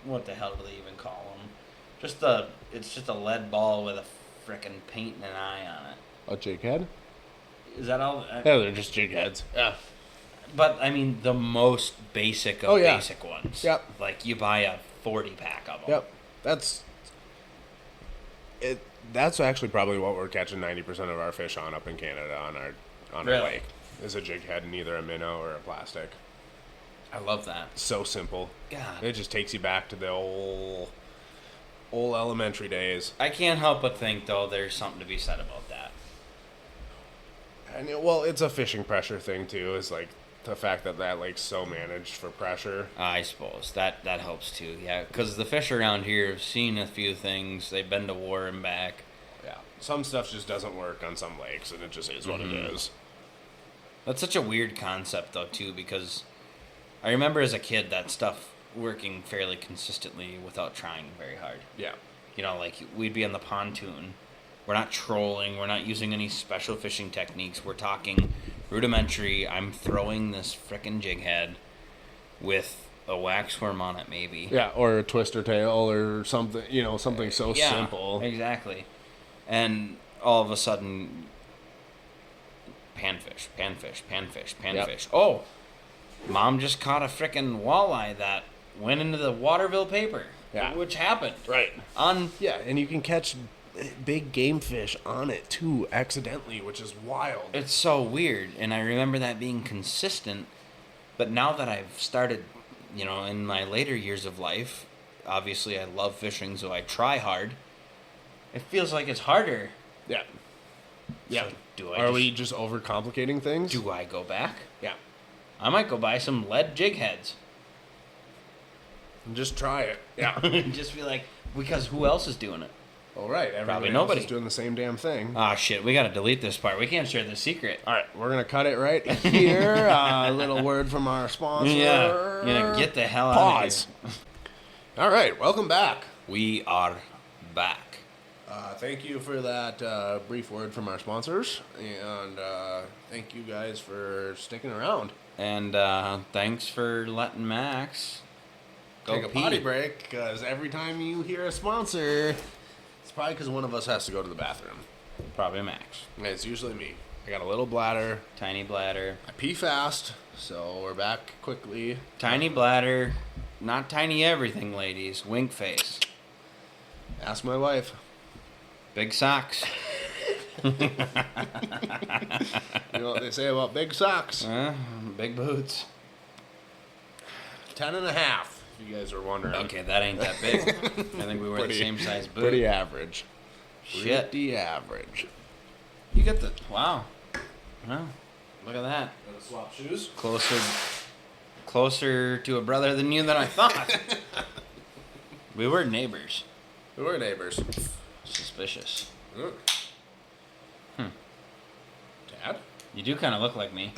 what the hell do they even call them? It's just a lead ball with a frickin' paint and an eye on it. A jig head? Is that all? Yeah, they're just jig heads. Yeah. But, I mean, the most basic of basic ones. Yep. Like, you buy a 40-pack of them. Yep. That's actually probably what we're catching 90% of our fish on up in Canada on our lake. Is a jig head and either a minnow or a plastic. I love that. So simple. God. It just takes you back to the old elementary days. I can't help but think, though, there's something to be said about that. And it's a fishing pressure thing too. Is like the fact that lake's so managed for pressure. I suppose that helps too. Yeah, because the fish around here have seen a few things. They've been to war and back. Yeah, some stuff just doesn't work on some lakes, and it just is what it is. That's such a weird concept, though, too, because I remember as a kid that stuff working fairly consistently without trying very hard. Yeah. You know, like, we'd be on the pontoon. We're not trolling. We're not using any special fishing techniques. We're talking rudimentary. I'm throwing this frickin' jig head with a wax worm on it, maybe. Yeah, or a twister tail or something, something so simple. Exactly. And all of a sudden, panfish. Yep. Oh, Mom just caught a frickin' walleye that went into the Waterville paper. Yeah. Which happened. Right. Yeah, and you can catch big game fish on it too, accidentally, which is wild. It's so weird, and I remember that being consistent, but now that I've started, in my later years of life, obviously I love fishing, so I try hard. It feels like it's harder. Yeah. Yeah. So Are we just overcomplicating things? Do I go back? Yeah. I might go buy some lead jig heads. Just try it. Yeah. Just be like, because who else is doing it? All right. Everybody nobody. else is doing the same damn thing. Ah, shit. We got to delete this part. We can't share the secret. All right. We're going to cut it right here. A little word from our sponsor. Yeah. Get the hell out of here. All right. Welcome back. We are back. Thank you for that brief word from our sponsors. And thank you guys for sticking around. And thanks for letting Max take a potty break, because every time you hear a sponsor, it's probably because one of us has to go to the bathroom. Probably Max. It's usually me. I got a little bladder. Tiny bladder. I pee fast, so we're back quickly. Tiny bladder. Not tiny everything, ladies. Wink face. Ask my wife. Big socks. You know what they say about big socks? Big boots. 10 and a half, if you guys are wondering. Okay, that ain't that big. I think we wear the same size boot. Pretty average. Shit. Pretty average. You get the... Wow. Well, look at that. Gonna swap shoes? Closer to a brother than you than I thought. We were neighbors. We were neighbors. Suspicious. Dad? You do kind of look like me.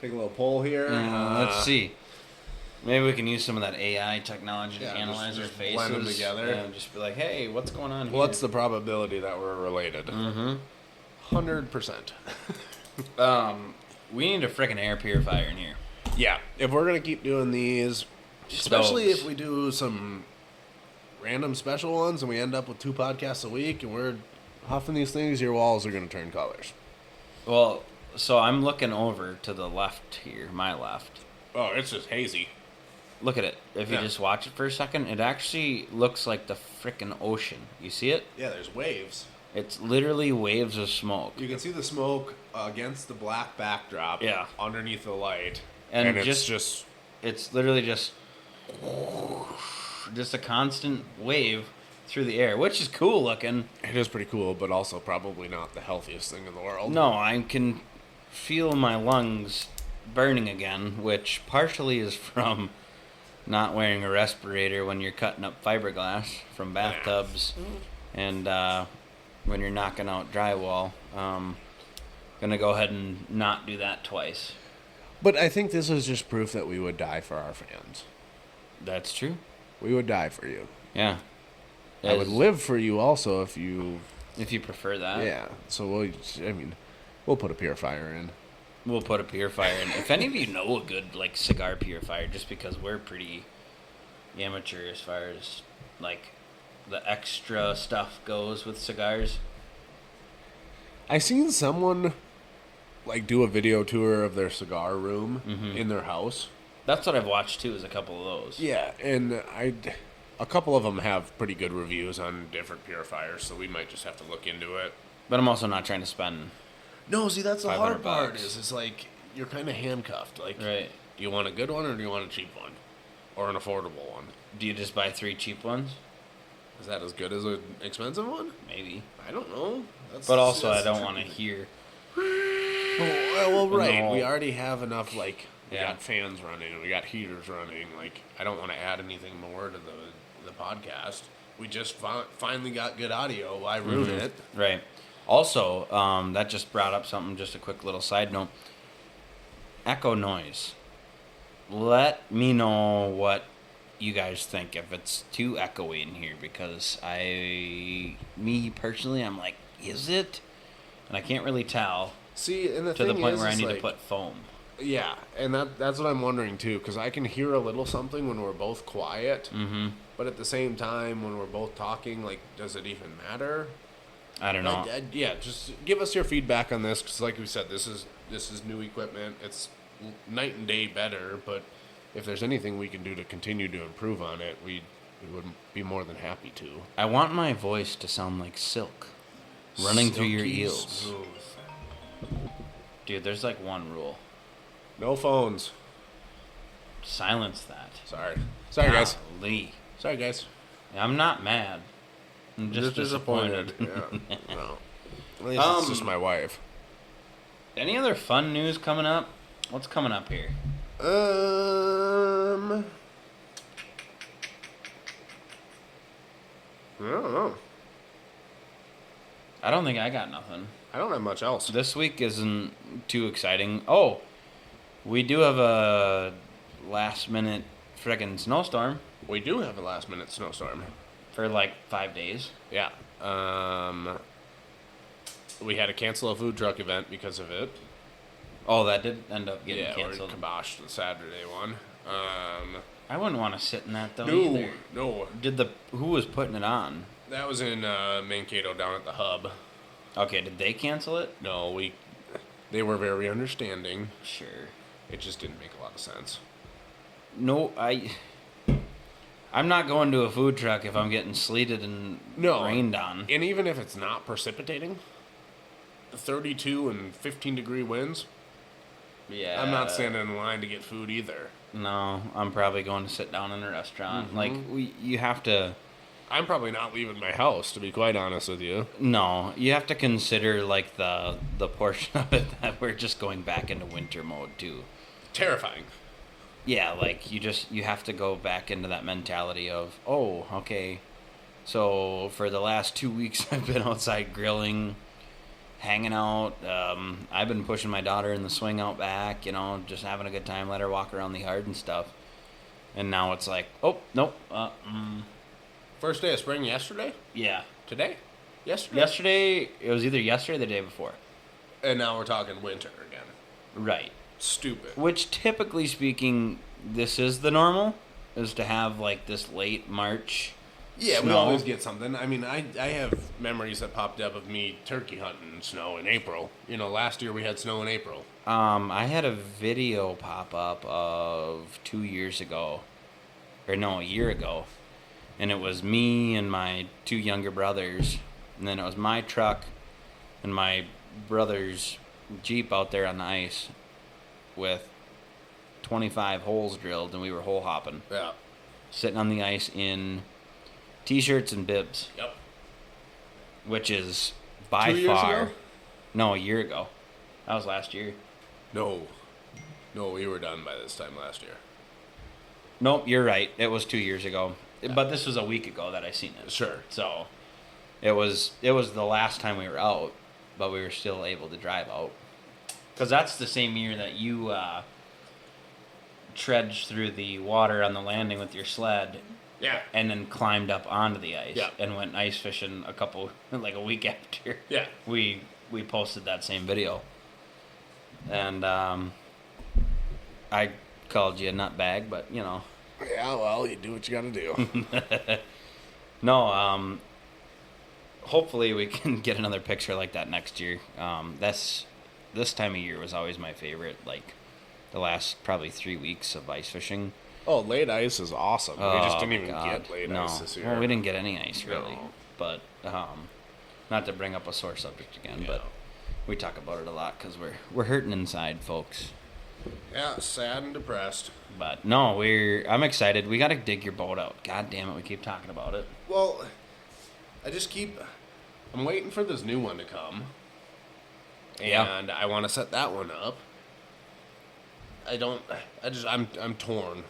Take a little poll here. Let's see. Maybe we can use some of that AI technology to analyze our just faces. blend them together. And just be like, hey, what's going on here? What's the probability that we're related? 100%. We need a freaking air purifier in here. Yeah, if we're going to keep doing these, especially Stoves. if we do some random special ones and we end up with 2 podcasts a week and we're huffing these things, your walls are going to turn colors. Well, so I'm looking over to the left here, my left. Oh, it's just hazy. Look at it. If you just watch it for a second, it actually looks like the frickin' ocean. You see it? Yeah, there's waves. It's literally waves of smoke. You can see the smoke against the black backdrop. Yeah. Underneath the light. And it's it's literally just a constant wave through the air, which is cool looking. It is pretty cool, but also probably not the healthiest thing in the world. No, I can feel my lungs burning again, which partially is from not wearing a respirator when you're cutting up fiberglass from bathtubs and when you're knocking out drywall. Gonna go ahead and not do that twice. But I think this is just proof that we would die for our fans. That's true. We would die for you. Yeah. I would live for you also if you prefer that. Yeah. So we'll put a purifier in. We'll put a purifier in. If any of you know a good cigar purifier, just because we're pretty amateur as far as the extra stuff goes with cigars. I seen someone do a video tour of their cigar room in their house. That's what I've watched too, is a couple of those. Yeah, and a couple of them have pretty good reviews on different purifiers, so we might just have to look into it. But I'm also not trying to spend. No, see, that's the hard part. $500. Is you're kind of handcuffed. Right. Do you want a good one or do you want a cheap one, or an affordable one? Do you just buy 3 cheap ones? Is that as good as an expensive one? Maybe. I don't know. But also, I don't want to hear. Well, right. No. We already have enough. We Yeah. got fans running. We got heaters running. I don't want to add anything more to the podcast. We just finally got good audio. Why ruin it? Right. Also, that just brought up something. Just a quick little side note. Echo noise. Let me know what you guys think if it's too echoey in here, because me personally, I'm like, is it? And I can't really tell. See, and to the point where I need to put foam. Yeah, and that's what I'm wondering too, because I can hear a little something when we're both quiet, but at the same time, when we're both talking, does it even matter? I don't know. Yeah, just give us your feedback on this, because like we said, this is new equipment. It's night and day better, but if there's anything we can do to continue to improve on it, we would be more than happy to. I want my voice to sound like silk running through your Silky ears. smooth. Dude, there's one rule. No phones. Silence that. Sorry, guys. Golly. Sorry, guys. I'm not mad. I'm just disappointed. Yeah. No. At least it's just my wife. Any other fun news coming up? What's coming up here? I don't know. I don't think I got nothing. I don't have much else. This week isn't too exciting. Oh, we do have a last minute friggin' snowstorm We do have a last minute snowstorm. for like 5 days. Yeah. We had to cancel a food truck event because of it. Oh, that did end up getting Yeah, canceled. we kiboshed the Saturday one. I wouldn't want to sit in that though No, either. no. Who was putting it on? That was in Mankato down at the hub. Okay, did they cancel it? No, they were very understanding. Sure. It just didn't make a lot of sense. No, I'm not going to a food truck if I'm getting sleeted and rained on. And even if it's not precipitating, 32 and 15-degree winds, Yeah. I'm not standing in line to get food either. No, I'm probably going to sit down in a restaurant. Mm-hmm. Like you have to. I'm probably not leaving my house, to be quite honest with you. No, you have to consider like the portion of it that we're just going back into winter mode too. Terrifying. Yeah, like you have to go back into that mentality of, oh, okay. So for the last 2 weeks I've been outside grilling, hanging out. I've been pushing my daughter in the swing out back, just having a good time, let her walk around the yard and stuff. And now it's like, oh, nope. First day of spring yesterday? Yeah. Today? Yesterday? Yesterday, it was either yesterday or the day before. And now we're talking winter again. Right. Stupid. Which, typically speaking, this is the normal, is to have, like, this late March Yeah, we snow. always get something. I mean, I have memories that popped up of me turkey hunting in snow in April. Last year we had snow in April. I had a video pop up of 2 years ago, or no, a year ago, and it was me and my 2 younger brothers, and then it was my truck and my brother's Jeep out there on the ice with 25 holes drilled, and we were hole hopping, Yeah. sitting on the ice in t-shirts and bibs, Yep. which is by 2 years far ago? no, a year ago. That was last year. No, we were done by this time last year. Nope, you're right. It was 2 years ago. But this was a week ago that I seen it. Sure. So it was the last time we were out, but we were still able to drive out. Because that's the same year that you trudged through the water on the landing with your sled Yeah. and then climbed up onto the ice Yeah. and went ice fishing a week after. Yeah. We posted that same video. And I called you a nutbag, but Yeah, well, you do what you gotta do. No, hopefully we can get another picture like that next year. This time of year was always my favorite, like the last probably 3 weeks of ice fishing. Oh, late ice is awesome. We just didn't even God, get late no. ice this year. Well, we didn't get any ice really, No. but not to bring up a sore subject again, Yeah. but we talk about it a lot because we're hurting inside, folks. Yeah, sad and depressed. But no, I'm excited. We got to dig your boat out. God damn it, we keep talking about it. Well, I'm waiting for this new one to come. Yeah. And I want to set that one up. I'm torn.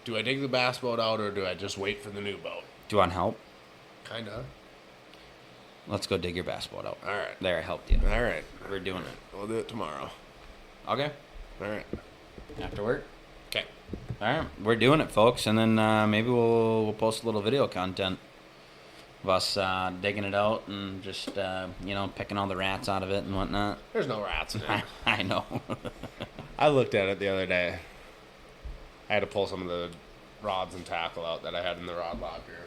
Do I dig the bass boat out or do I just wait for the new boat? Do you want help? Kinda. Let's go dig your bass boat out. All right. There, I helped you. All right. We're doing it. We'll do it tomorrow. Okay. All right. After work. Okay. All right, we're doing it, folks, and then maybe we'll post a little video content of us digging it out and just picking all the rats out of it and whatnot. There's no rats in it. I know. I looked at it the other day. I had to pull some of the rods and tackle out that I had in the rod locker.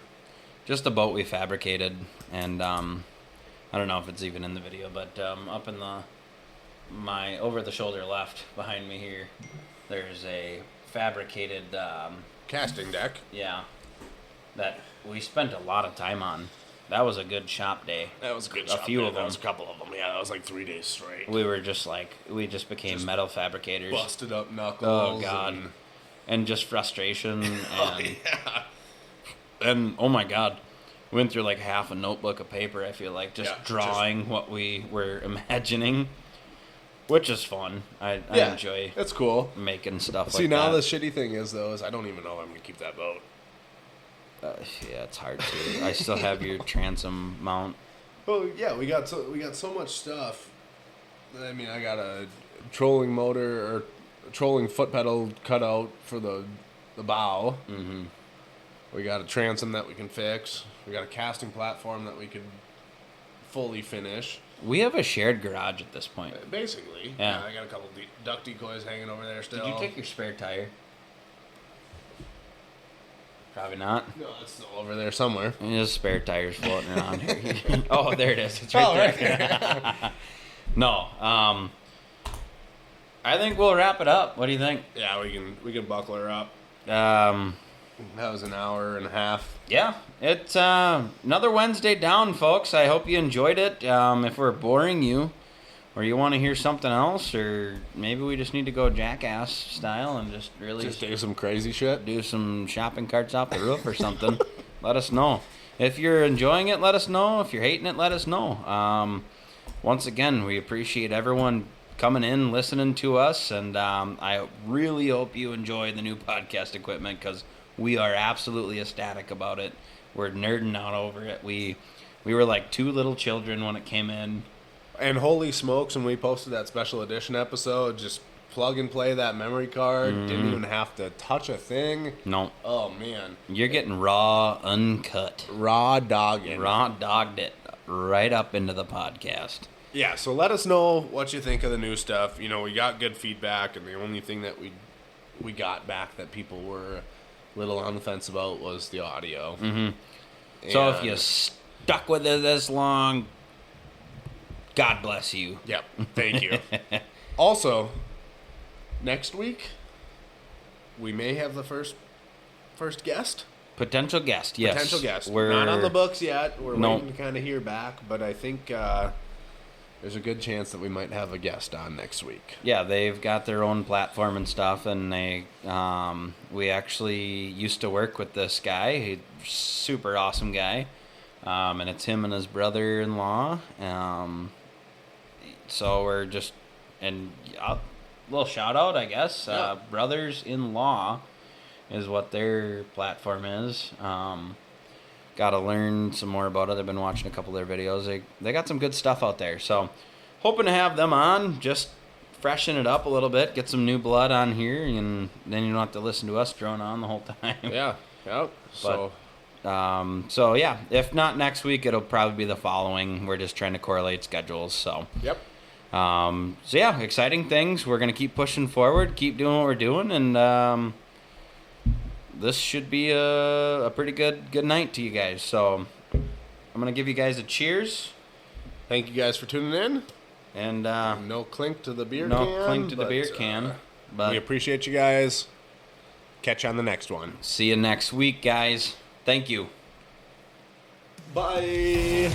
Just a boat we fabricated, and I don't know if it's even in the video, but up in my over the shoulder left behind me here, there's a fabricated Casting deck. yeah, that we spent a lot of time on. That was a good shop day. That was a good A shop few day. of That them. was a couple of them. Yeah, that was like 3 days straight. We just became metal fabricators. Busted up knuckles. Oh God, and- and just frustration and Oh, yeah. and oh my God, we went through like half a notebook of paper. I feel like just Yeah, drawing what we were imagining. which is fun. I Yeah, enjoy it's cool. making stuff See, like now that. the shitty thing is, though, is I don't even know if I'm going to keep that boat. Yeah, it's hard to. I still have your transom mount. Well, yeah, we got so much stuff. I mean, I got a trolling motor or a trolling foot pedal cut out for the bow. Mm-hmm. We got a transom that we can fix. We got a casting platform that we could fully finish. We have a shared garage at this point. Basically, Yeah. I got a couple duck decoys hanging over there still. Did you take your spare tire? Probably not. No, it's still over there somewhere. There's spare tires floating around here. Oh, there it is. It's right there. No. I think we'll wrap it up. What do you think? Yeah, we can buckle her up. That was an hour and a half. Yeah, it's another Wednesday down, folks. I hope you enjoyed it. If we're boring you, or you want to hear something else, or maybe we just need to go jackass style and just really Just do some crazy shit. do some shopping carts off the roof or something, let us know. If you're enjoying it, let us know. If you're hating it, let us know. Once again, we appreciate everyone coming in, listening to us, and I really hope you enjoy the new podcast equipment because we are absolutely ecstatic about it. We're nerding out over it. We were like two little children when it came in. And holy smokes, when we posted that special edition episode, just plug and play that memory card. Didn't even have to touch a thing. No. Oh, man. You're getting raw, uncut. Raw dogging. Raw dogged it right up into the podcast. Yeah, so let us know what you think of the new stuff. You know, we got good feedback, and the only thing that we got back that people were a little on the fence about was the audio. Mm-hmm. So if you stuck with it this long, God bless you. Yep, thank you. Also, next week, we may have the first guest. Potential guest, yes. Potential guest. We're not on the books yet. We're No. waiting to kind of hear back, but I think there's a good chance that we might have a guest on next week. Yeah, they've got their own platform and stuff, and they we actually used to work with this guy. He's a super awesome guy, and it's him and his brother-in-law. So we're just, and a little shout out, I guess. Yeah. Brothers-in-law is what their platform is. Got to learn some more about it. I've been watching a couple of their videos. They got some good stuff out there. So hoping to have them on, just freshen it up a little bit, get some new blood on here, and then you don't have to listen to us drone on the whole time. Yeah, yep. So So yeah, if not next week, it'll probably be the following. We're just trying to correlate schedules. So yep. So yeah, exciting things. We're gonna keep pushing forward, keep doing what we're doing, and this should be a pretty good night to you guys. So I'm gonna give you guys a cheers. Thank you guys for tuning in. And No clink to the beer can. no clink to the but, beer can. But we appreciate you guys. Catch you on the next one. see you next week, guys. Thank you. Bye.